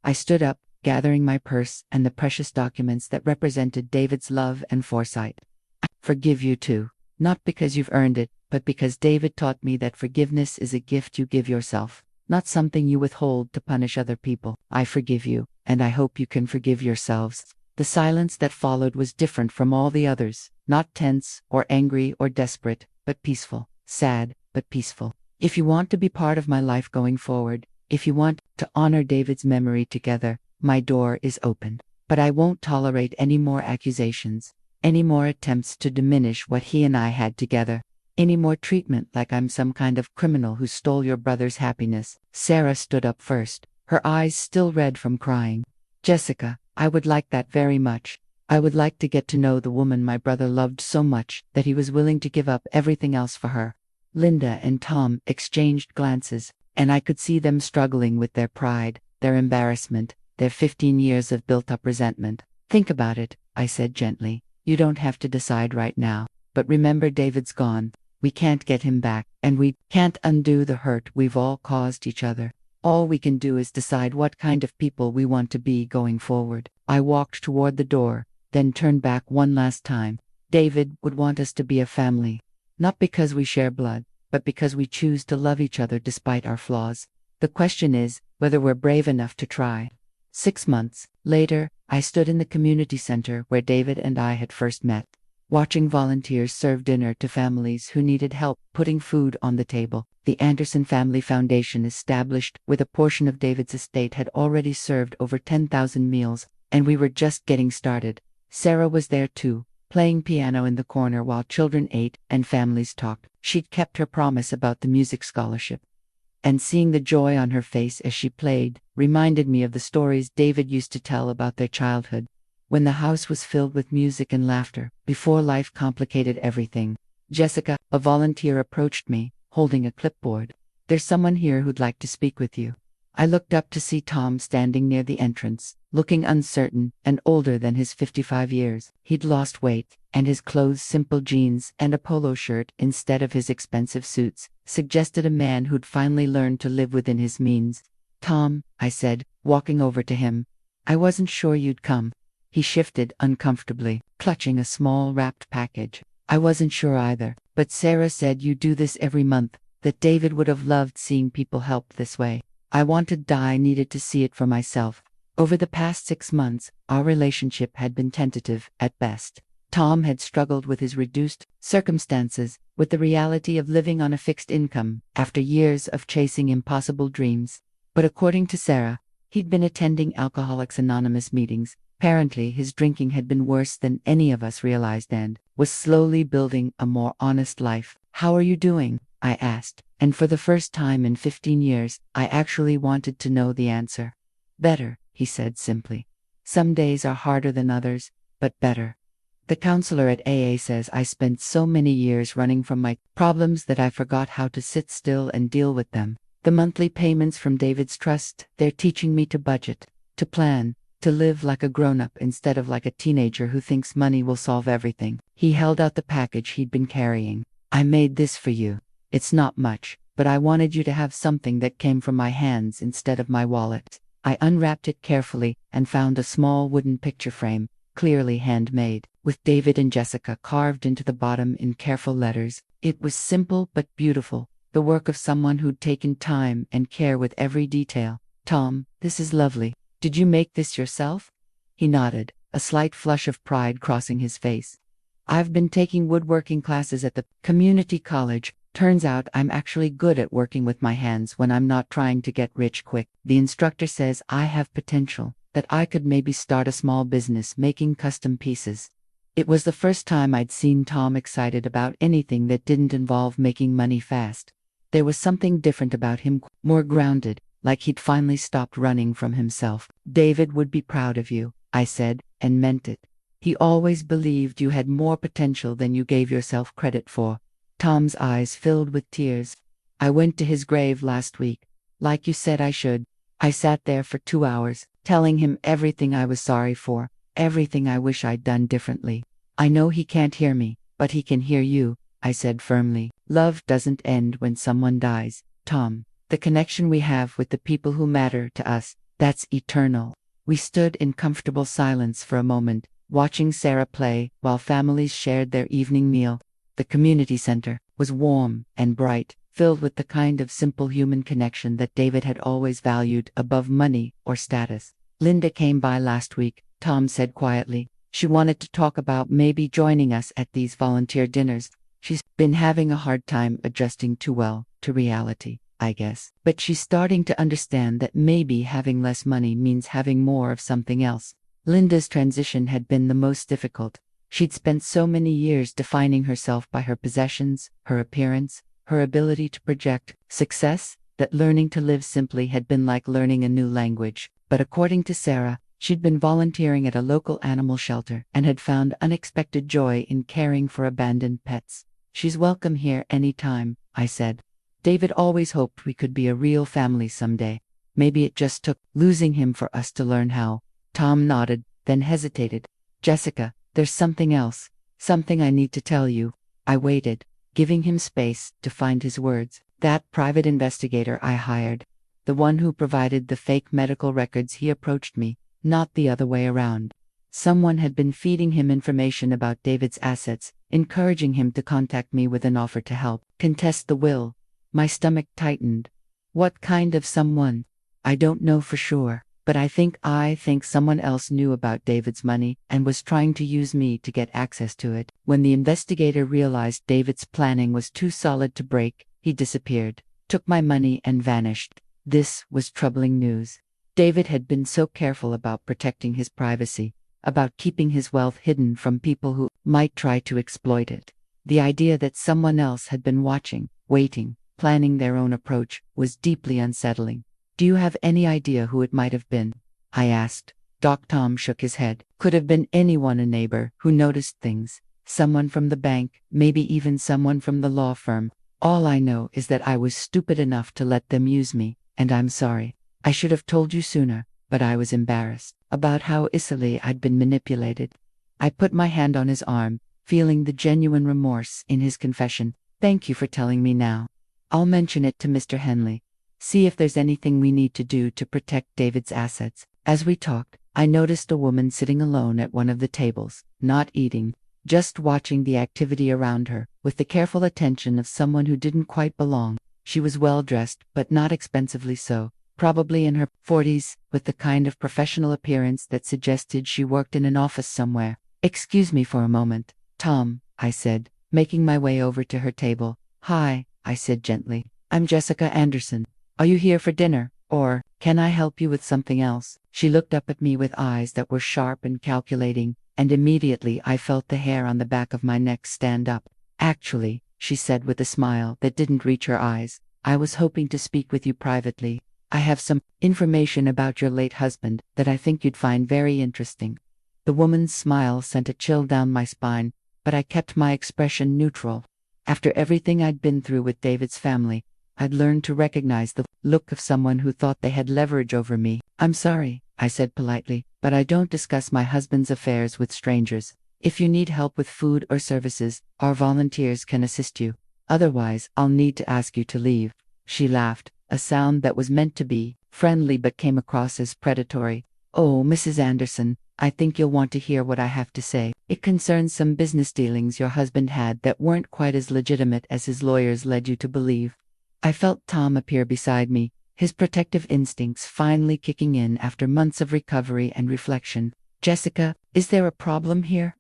Speaker 1: I stood up, gathering my purse and the precious documents that represented David's love and foresight. I forgive you too. Not because you've earned it, but because David taught me that forgiveness is a gift you give yourself, not something you withhold to punish other people. I forgive you, and I hope you can forgive yourselves." The silence that followed was different from all the others, not tense or angry or desperate, but peaceful, sad, but peaceful. "If you want to be part of my life going forward, if you want to honor David's memory together, my door is open. But I won't tolerate any more accusations, any more attempts to diminish what he and I had together, any more treatment like I'm some kind of criminal who stole your brother's happiness." Sarah stood up first, her eyes still red from crying. "Jessica, I would like that very much. I would like to get to know the woman my brother loved so much that he was willing to give up everything else for her." Linda and Tom exchanged glances, and I could see them struggling with their pride, their embarrassment, their 15 years of built-up resentment. "Think about it," I said gently. "You don't have to decide right now, but remember David's gone. We can't get him back, and we can't undo the hurt we've all caused each other. All we can do is decide what kind of people we want to be going forward." I walked toward the door, then turned back one last time. "David would want us to be a family. Not because we share blood, but because we choose to love each other despite our flaws. The question is whether we're brave enough to try." 6 months later, I stood in the community center where David and I had first met, watching volunteers serve dinner to families who needed help putting food on the table. The Anderson Family Foundation, established with a portion of David's estate, had already served over 10,000 meals, and we were just getting started. Sarah was there too, playing piano in the corner while children ate and families talked. She'd kept her promise about the music scholarship, and seeing the joy on her face as she played reminded me of the stories David used to tell about their childhood, when the house was filled with music and laughter, before life complicated everything. "Jessica," a volunteer approached me, holding a clipboard. "There's someone here who'd like to speak with you." I looked up to see Tom standing near the entrance, looking uncertain and older than his 55 years. He'd lost weight, and his clothes, simple jeans and a polo shirt instead of his expensive suits, suggested a man who'd finally learned to live within his means. "Tom," I said, walking over to him, "I wasn't sure you'd come." He shifted uncomfortably, clutching a small wrapped package. "I wasn't sure either, but Sarah said you do this every month, that David would have loved seeing people helped this way. I needed to see it for myself." Over the past 6 months, our relationship had been tentative at best. Tom had struggled with his reduced circumstances, with the reality of living on a fixed income after years of chasing impossible dreams. But according to Sarah, he'd been attending Alcoholics Anonymous meetings. Apparently, his drinking had been worse than any of us realized and was slowly building a more honest life. "How are you doing?" I asked, and for the first time in 15 years, I actually wanted to know the answer. "Better," he said simply. "Some days are harder than others, but better. The counselor at AA says I spent so many years running from my problems that I forgot how to sit still and deal with them. The monthly payments from David's trust, they're teaching me to budget, to plan, to live like a grown-up instead of like a teenager who thinks money will solve everything." He held out the package he'd been carrying. "I made this for you. It's not much, but I wanted you to have something that came from my hands instead of my wallet." I unwrapped it carefully and found a small wooden picture frame, clearly handmade, with David and Jessica carved into the bottom in careful letters. It was simple but beautiful, the work of someone who'd taken time and care with every detail. "Tom, this is lovely. Did you make this yourself?" He nodded, a slight flush of pride crossing his face. "I've been taking woodworking classes at the community college. Turns out I'm actually good at working with my hands when I'm not trying to get rich quick. The instructor says I have potential, that I could maybe start a small business making custom pieces." It was the first time I'd seen Tom excited about anything that didn't involve making money fast. There was something different about him, more grounded, like he'd finally stopped running from himself. "David would be proud of you," I said, and meant it. "He always believed you had more potential than you gave yourself credit for." Tom's eyes filled with tears. "I went to his grave last week, like you said I should. I sat there for 2 hours, telling him everything I was sorry for, everything I wish I'd done differently. I know he can't hear me, but he can hear you," I said firmly. "Love doesn't end when someone dies, Tom. The connection we have with the people who matter to us, that's eternal." We stood in comfortable silence for a moment, watching Sarah play while families shared their evening meal. The community center was warm and bright, filled with the kind of simple human connection that David had always valued above money or status. Linda came by last week, Tom said quietly. She wanted to talk about maybe joining us at these volunteer dinners. She's been having a hard time adjusting too well to reality, I guess. But she's starting to understand that maybe having less money means having more of something else. Linda's transition had been the most difficult. She'd spent so many years defining herself by her possessions, her appearance, her ability to project success, that learning to live simply had been like learning a new language. But according to Sarah, she'd been volunteering at a local animal shelter and had found unexpected joy in caring for abandoned pets. She's welcome here any time, I said. David always hoped we could be a real family someday. Maybe it just took losing him for us to learn how. Tom nodded, then hesitated. Jessica, there's something else. Something I need to tell you. I waited, giving him space to find his words. That private investigator I hired, the one who provided the fake medical records, he approached me, not the other way around. Someone had been feeding him information about David's assets, encouraging him to contact me with an offer to help contest the will. My stomach tightened. What kind of someone? I don't know for sure, but I think someone else knew about David's money and was trying to use me to get access to it. When the investigator realized David's planning was too solid to break, he disappeared, took my money and vanished. This was troubling news. David had been so careful about protecting his privacy, about keeping his wealth hidden from people who might try to exploit it. The idea that someone else had been watching, waiting, planning their own approach was deeply unsettling. Do you have any idea who it might have been? I asked. Doc Tom shook his head. Could have been anyone, a neighbor who noticed things, someone from the bank, maybe even someone from the law firm. All I know is that I was stupid enough to let them use me, and I'm sorry. I should have told you sooner, but I was embarrassed about how easily I'd been manipulated. I put my hand on his arm, feeling the genuine remorse in his confession. Thank you for telling me now. I'll mention it to Mr. Henley. See if there's anything we need to do to protect David's assets. As we talked, I noticed a woman sitting alone at one of the tables, not eating, just watching the activity around her, with the careful attention of someone who didn't quite belong. She was well-dressed, but not expensively so, probably in her 40s, with the kind of professional appearance that suggested she worked in an office somewhere. Excuse me for a moment, Tom, I said, making my way over to her table. Hi, I said gently. I'm Jessica Anderson. Are you here for dinner, or can I help you with something else? She looked up at me with eyes that were sharp and calculating, and immediately I felt the hair on the back of my neck stand up. Actually, she said with a smile that didn't reach her eyes, I was hoping to speak with you privately. I have some information about your late husband that I think you'd find very interesting. The woman's smile sent a chill down my spine, but I kept my expression neutral. After everything I'd been through with David's family, I'd learned to recognize the look of someone who thought they had leverage over me. I'm sorry, I said politely, but I don't discuss my husband's affairs with strangers. If you need help with food or services, our volunteers can assist you. Otherwise, I'll need to ask you to leave. She laughed, a sound that was meant to be friendly but came across as predatory. Oh, Mrs. Anderson, I think you'll want to hear what I have to say. It concerns some business dealings your husband had that weren't quite as legitimate as his lawyers led you to believe. I felt Tom appear beside me, his protective instincts finally kicking in after months of recovery and reflection. Jessica, is there a problem here?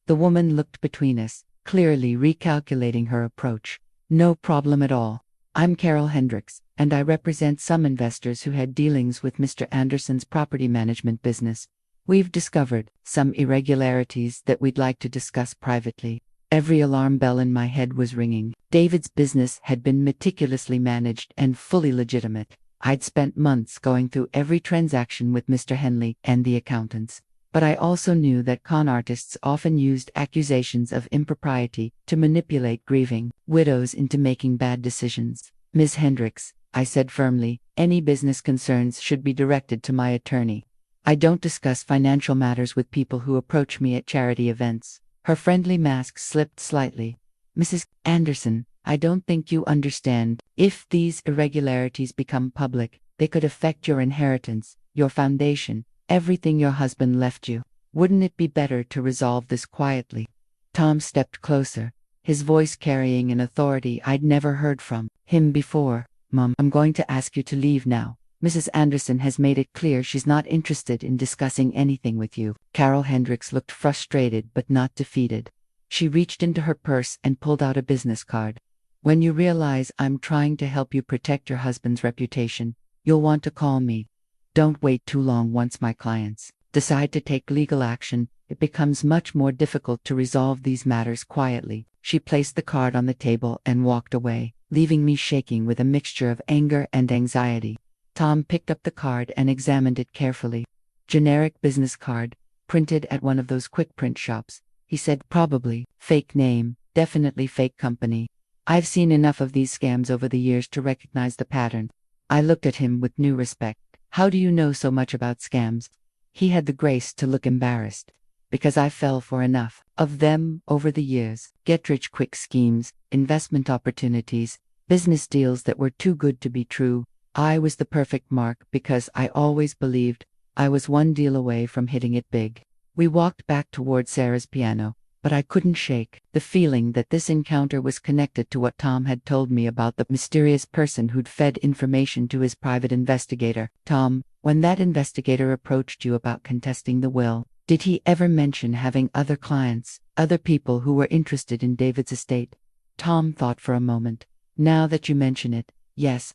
Speaker 1: The woman looked between us, clearly recalculating her approach. No problem at all. I'm Carol Hendricks, and I represent some investors who had dealings with Mr. Anderson's property management business. We've discovered some irregularities that we'd like to discuss privately. Every alarm bell in my head was ringing. David's business had been meticulously managed and fully legitimate. I'd spent months going through every transaction with Mr. Henley and the accountants. But I also knew that con artists often used accusations of impropriety to manipulate grieving widows into making bad decisions. Ms. Hendricks, I said firmly, any business concerns should be directed to my attorney. I don't discuss financial matters with people who approach me at charity events. Her friendly mask slipped slightly. Mrs. Anderson, I don't think you understand. If these irregularities become public, they could affect your inheritance, your foundation, everything your husband left you. Wouldn't it be better to resolve this quietly? Tom stepped closer, his voice carrying an authority I'd never heard from him before. "Mom, I'm going to ask you to leave now. Mrs. Anderson has made it clear she's not interested in discussing anything with you." Carol Hendricks looked frustrated but not defeated. She reached into her purse and pulled out a business card. "When you realize I'm trying to help you protect your husband's reputation, you'll want to call me. Don't wait too long. Once my clients decide to take legal action, it becomes much more difficult to resolve these matters quietly." She placed the card on the table and walked away, leaving me shaking with a mixture of anger and anxiety. Tom picked up the card and examined it carefully. "Generic business card, printed at one of those quick print shops," he said. "Probably fake name, definitely fake company. I've seen enough of these scams over the years to recognize the pattern." I looked at him with new respect. "How do you know so much about scams?" He had the grace to look embarrassed. "Because I fell for enough of them over the years. Get-rich-quick schemes, investment opportunities, business deals that were too good to be true. I was the perfect mark because I always believed I was one deal away from hitting it big." We walked back toward Sarah's piano, but I couldn't shake the feeling that this encounter was connected to what Tom had told me about the mysterious person who'd fed information to his private investigator. "Tom, when that investigator approached you about contesting the will, did he ever mention having other clients, other people who were interested in David's estate?" Tom thought for a moment. "Now that you mention it, yes.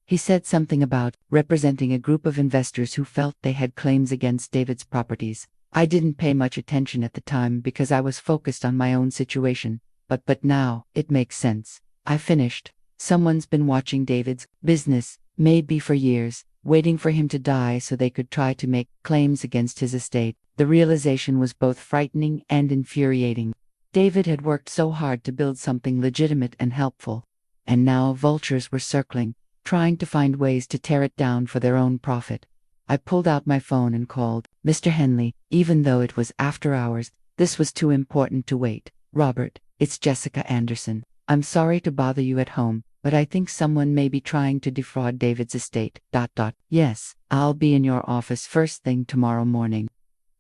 Speaker 1: He said something about representing a group of investors who felt they had claims against David's properties. I didn't pay much attention at the time because I was focused on my own situation, but now it makes sense." I finished. "Someone's been watching David's business, maybe for years, waiting for him to die so they could try to make claims against his estate." The realization was both frightening and infuriating. David had worked so hard to build something legitimate and helpful, and now vultures were circling, trying to find ways to tear it down for their own profit. I pulled out my phone and called Mr. Henley, even though it was after hours. This was too important to wait. "Robert, it's Jessica Anderson. I'm sorry to bother you at home, but I think someone may be trying to defraud David's estate. Yes, I'll be in your office first thing tomorrow morning."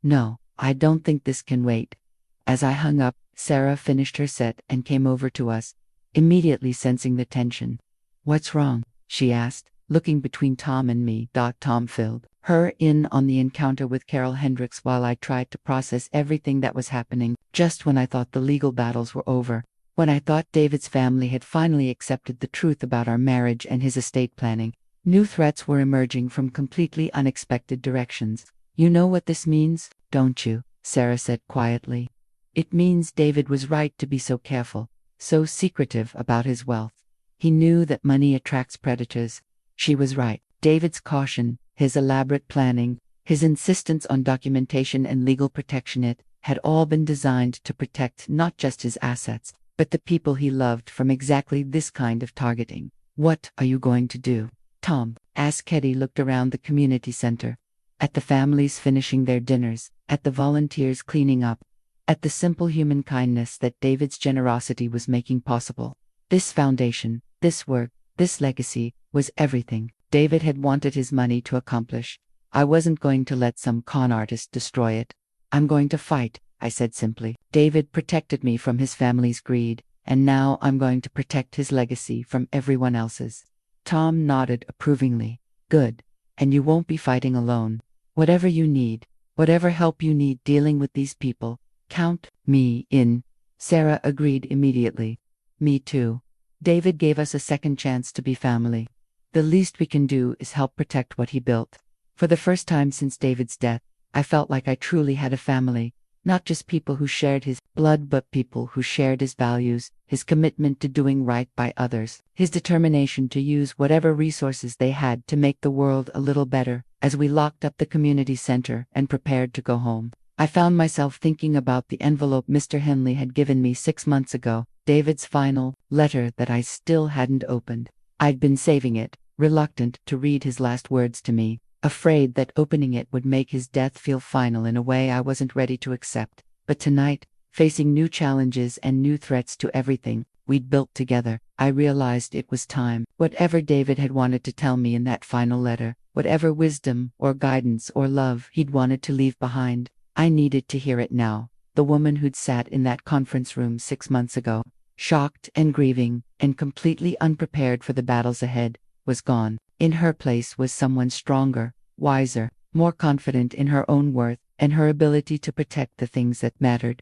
Speaker 1: "No, I don't think this can wait." As I hung up, Sarah finished her set and came over to us, immediately sensing the tension. "What's wrong?" she asked, looking between Tom and me. Tom filled her in on the encounter with Carol Hendricks while I tried to process everything that was happening. Just when I thought the legal battles were over, when I thought David's family had finally accepted the truth about our marriage and his estate planning, new threats were emerging from completely unexpected directions. "You know what this means, don't you?" Sarah said quietly. "It means David was right to be so careful, so secretive about his wealth. He knew that money attracts predators." She was right. David's caution, his elaborate planning, his insistence on documentation and legal protection, it had all been designed to protect not just his assets, but the people he loved from exactly this kind of targeting. "What are you going to do, Tom?" asked Ketty. Looked around the community center, at the families finishing their dinners, at the volunteers cleaning up, at the simple human kindness that David's generosity was making possible. This foundation, this work, this legacy, was everything David had wanted his money to accomplish. I wasn't going to let some con artist destroy it. "I'm going to fight," I said simply. "David protected me from his family's greed, and now I'm going to protect his legacy from everyone else's." Tom nodded approvingly. "Good. And you won't be fighting alone. Whatever you need, whatever help you need dealing with these people, count me in." Sarah agreed immediately. "Me too. David gave us a second chance to be family. The least we can do is help protect what he built." For the first time since David's death, I felt like I truly had a family, not just people who shared his blood but people who shared his values, his commitment to doing right by others, his determination to use whatever resources they had to make the world a little better. As we locked up the community center and prepared to go home, I found myself thinking about the envelope Mr. Henley had given me 6 months ago, David's final letter that I still hadn't opened. I'd been saving it, reluctant to read his last words to me, afraid that opening it would make his death feel final in a way I wasn't ready to accept. But tonight, facing new challenges and new threats to everything we'd built together, I realized it was time. Whatever David had wanted to tell me in that final letter, whatever wisdom or guidance or love he'd wanted to leave behind, I needed to hear it now. The woman who'd sat in that conference room 6 months ago, shocked and grieving, and completely unprepared for the battles ahead, was gone. In her place was someone stronger, wiser, more confident in her own worth and her ability to protect the things that mattered.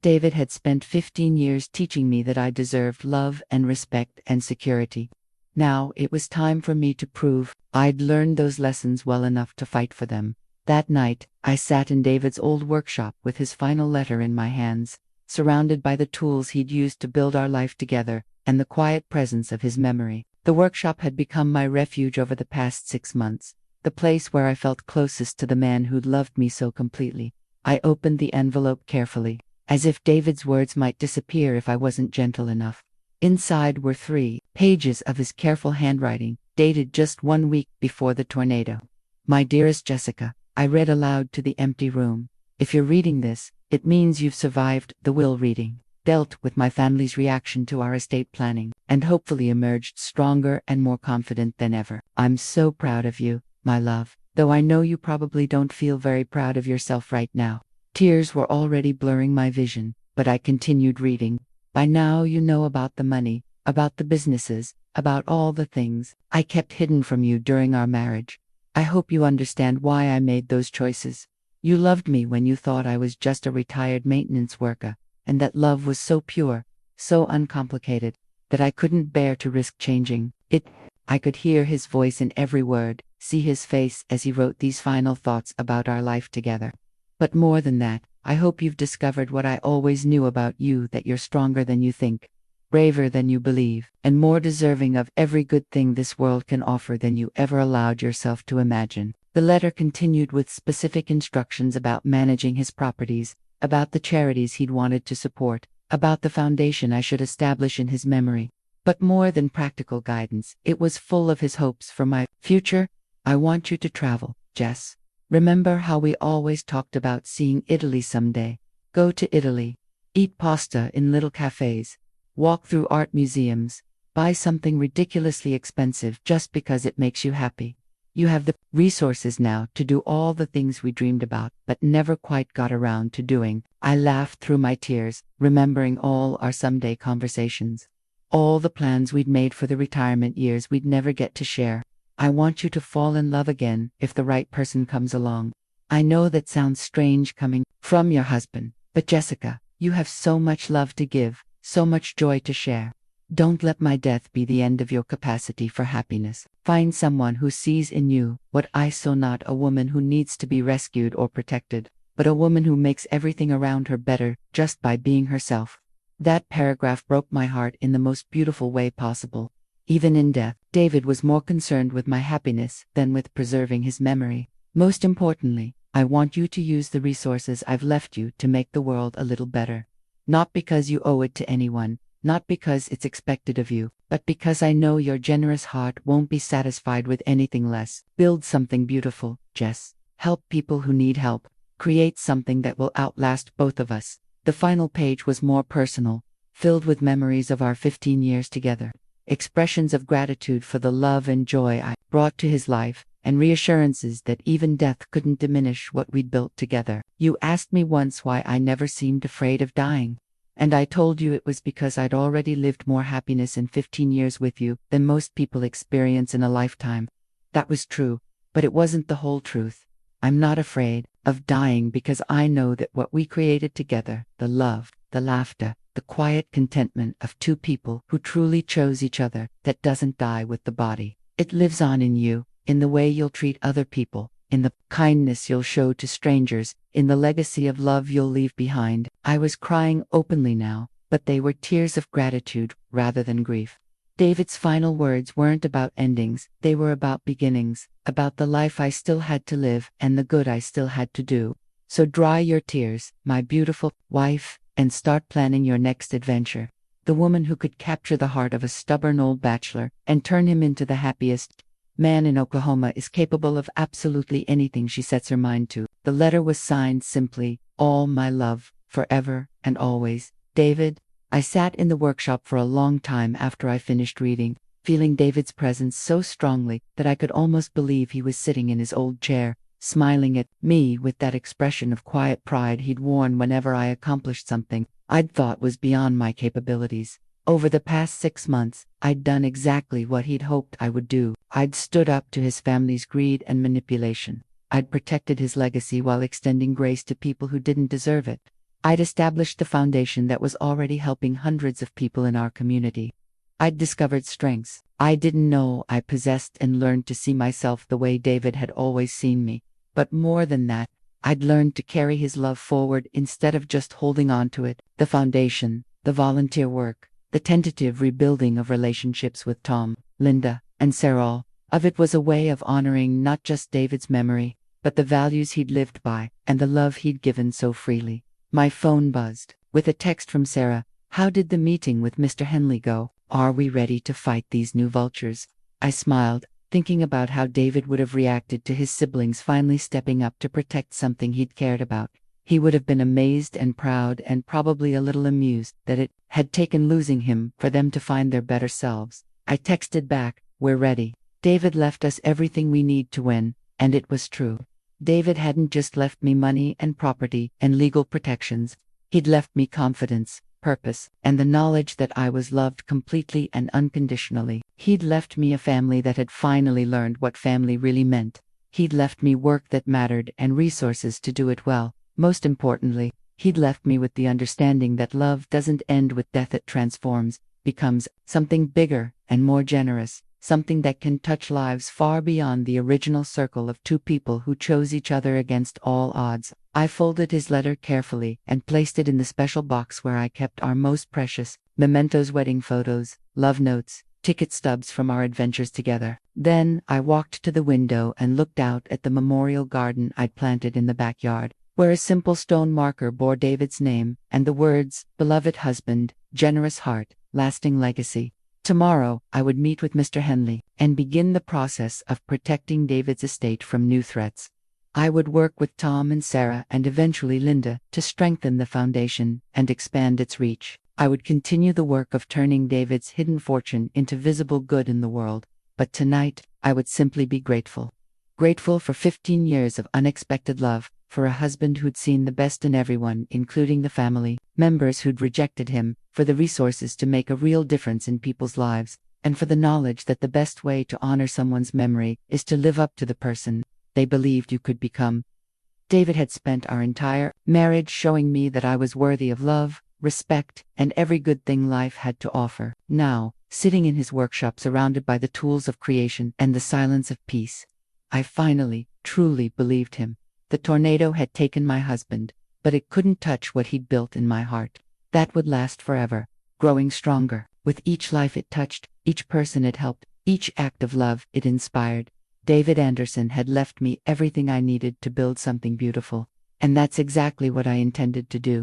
Speaker 1: David had spent 15 years teaching me that I deserved love and respect and security. Now it was time for me to prove I'd learned those lessons well enough to fight for them. That night, I sat in David's old workshop with his final letter in my hands, surrounded by the tools he'd used to build our life together, and the quiet presence of his memory. The workshop had become my refuge over the past 6 months, the place where I felt closest to the man who'd loved me so completely. I opened the envelope carefully, as if David's words might disappear if I wasn't gentle enough. Inside were 3 pages of his careful handwriting, dated just 1 week before the tornado. My dearest Jessica, I read aloud to the empty room. If you're reading this, it means you've survived the will reading, dealt with my family's reaction to our estate planning, and hopefully emerged stronger and more confident than ever. I'm so proud of you, my love, though I know you probably don't feel very proud of yourself right now. Tears were already blurring my vision, but I continued reading. By now you know about the money, about the businesses, about all the things I kept hidden from you during our marriage. I hope you understand why I made those choices. You loved me when you thought I was just a retired maintenance worker, and that love was so pure, so uncomplicated, that I couldn't bear to risk changing it. I could hear his voice in every word, see his face as he wrote these final thoughts about our life together. But more than that, I hope you've discovered what I always knew about you, that you're stronger than you think, braver than you believe, and more deserving of every good thing this world can offer than you ever allowed yourself to imagine. The letter continued with specific instructions about managing his properties, about the charities he'd wanted to support, about the foundation I should establish in his memory. But more than practical guidance, it was full of his hopes for my future. I want you to travel, Jess. Remember how we always talked about seeing Italy someday? Go to Italy. Eat pasta in little cafes. Walk through art museums. Buy something ridiculously expensive just because it makes you happy. You have the resources now to do all the things we dreamed about but never quite got around to doing. I laughed through my tears, remembering all our someday conversations. All the plans we'd made for the retirement years we'd never get to share. I want you to fall in love again if the right person comes along. I know that sounds strange coming from your husband, but Jessica, you have so much love to give, so much joy to share. Don't let my death be the end of your capacity for happiness. Find someone who sees in you what I saw, not a woman who needs to be rescued or protected, but a woman who makes everything around her better just by being herself. That paragraph broke my heart in the most beautiful way possible. Even in death, David was more concerned with my happiness than with preserving his memory. Most importantly, I want you to use the resources I've left you to make the world a little better. Not because you owe it to anyone, not because it's expected of you, but because I know your generous heart won't be satisfied with anything less. Build something beautiful, Jess. Help people who need help. Create something that will outlast both of us. The final page was more personal, filled with memories of our 15 years together. Expressions of gratitude for the love and joy I brought to his life, and reassurances that even death couldn't diminish what we'd built together. You asked me once why I never seemed afraid of dying, and I told you it was because I'd already lived more happiness in 15 years with you than most people experience in a lifetime. That was true, but it wasn't the whole truth. I'm not afraid of dying because I know that what we created together, the love, the laughter, the quiet contentment of 2 people who truly chose each other, that doesn't die with the body. It lives on in you, in the way you'll treat other people, in the kindness you'll show to strangers, in the legacy of love you'll leave behind. I was crying openly now, but they were tears of gratitude rather than grief. David's final words weren't about endings, they were about beginnings, about the life I still had to live and the good I still had to do. So dry your tears, my beautiful wife, and start planning your next adventure. The woman who could capture the heart of a stubborn old bachelor and turn him into the happiest man in Oklahoma is capable of absolutely anything she sets her mind to. The letter was signed simply, "All my love, forever and always, David." I sat in the workshop for a long time after I finished reading, feeling David's presence so strongly that I could almost believe he was sitting in his old chair, smiling at me with that expression of quiet pride he'd worn whenever I accomplished something I'd thought was beyond my capabilities. Over the past 6 months, I'd done exactly what he'd hoped I would do. I'd stood up to his family's greed and manipulation. I'd protected his legacy while extending grace to people who didn't deserve it. I'd established the foundation that was already helping hundreds of people in our community. I'd discovered strengths I didn't know I possessed and learned to see myself the way David had always seen me. But more than that, I'd learned to carry his love forward instead of just holding on to it. The foundation, the volunteer work, the tentative rebuilding of relationships with Tom, Linda, and Sarah, all of it was a way of honoring not just David's memory, but the values he'd lived by, and the love he'd given so freely. My phone buzzed with a text from Sarah. "How did the meeting with Mr. Henley go? Are we ready to fight these new vultures?" I smiled, thinking about how David would have reacted to his siblings finally stepping up to protect something he'd cared about. He would have been amazed and proud and probably a little amused that it had taken losing him for them to find their better selves. I texted back, "We're ready." David left us everything we need to win, and it was true. David hadn't just left me money and property and legal protections. He'd left me confidence, purpose, and the knowledge that I was loved completely and unconditionally. He'd left me a family that had finally learned what family really meant. He'd left me work that mattered and resources to do it well. Most importantly, he'd left me with the understanding that love doesn't end with death, it transforms, becomes something bigger and more generous, something that can touch lives far beyond the original circle of two people who chose each other against all odds. I folded his letter carefully and placed it in the special box where I kept our most precious mementos: wedding photos, love notes, ticket stubs from our adventures together. Then I walked to the window and looked out at the memorial garden I'd planted in the backyard, where a simple stone marker bore David's name and the words, "Beloved husband, generous heart, lasting legacy." Tomorrow, I would meet with Mr. Henley and begin the process of protecting David's estate from new threats. I would work with Tom and Sarah and eventually Linda to strengthen the foundation and expand its reach. I would continue the work of turning David's hidden fortune into visible good in the world. But tonight, I would simply be grateful. Grateful for 15 years of unexpected love, for a husband who'd seen the best in everyone, including the family members who'd rejected him, for the resources to make a real difference in people's lives, and for the knowledge that the best way to honor someone's memory is to live up to the person they believed you could become. David had spent our entire marriage showing me that I was worthy of love, respect, and every good thing life had to offer. Now, sitting in his workshop surrounded by the tools of creation and the silence of peace, I finally, truly believed him. The tornado had taken my husband, but it couldn't touch what he'd built in my heart. That would last forever, growing stronger, with each life it touched, each person it helped, each act of love it inspired. David Anderson had left me everything I needed to build something beautiful, and that's exactly what I intended to do.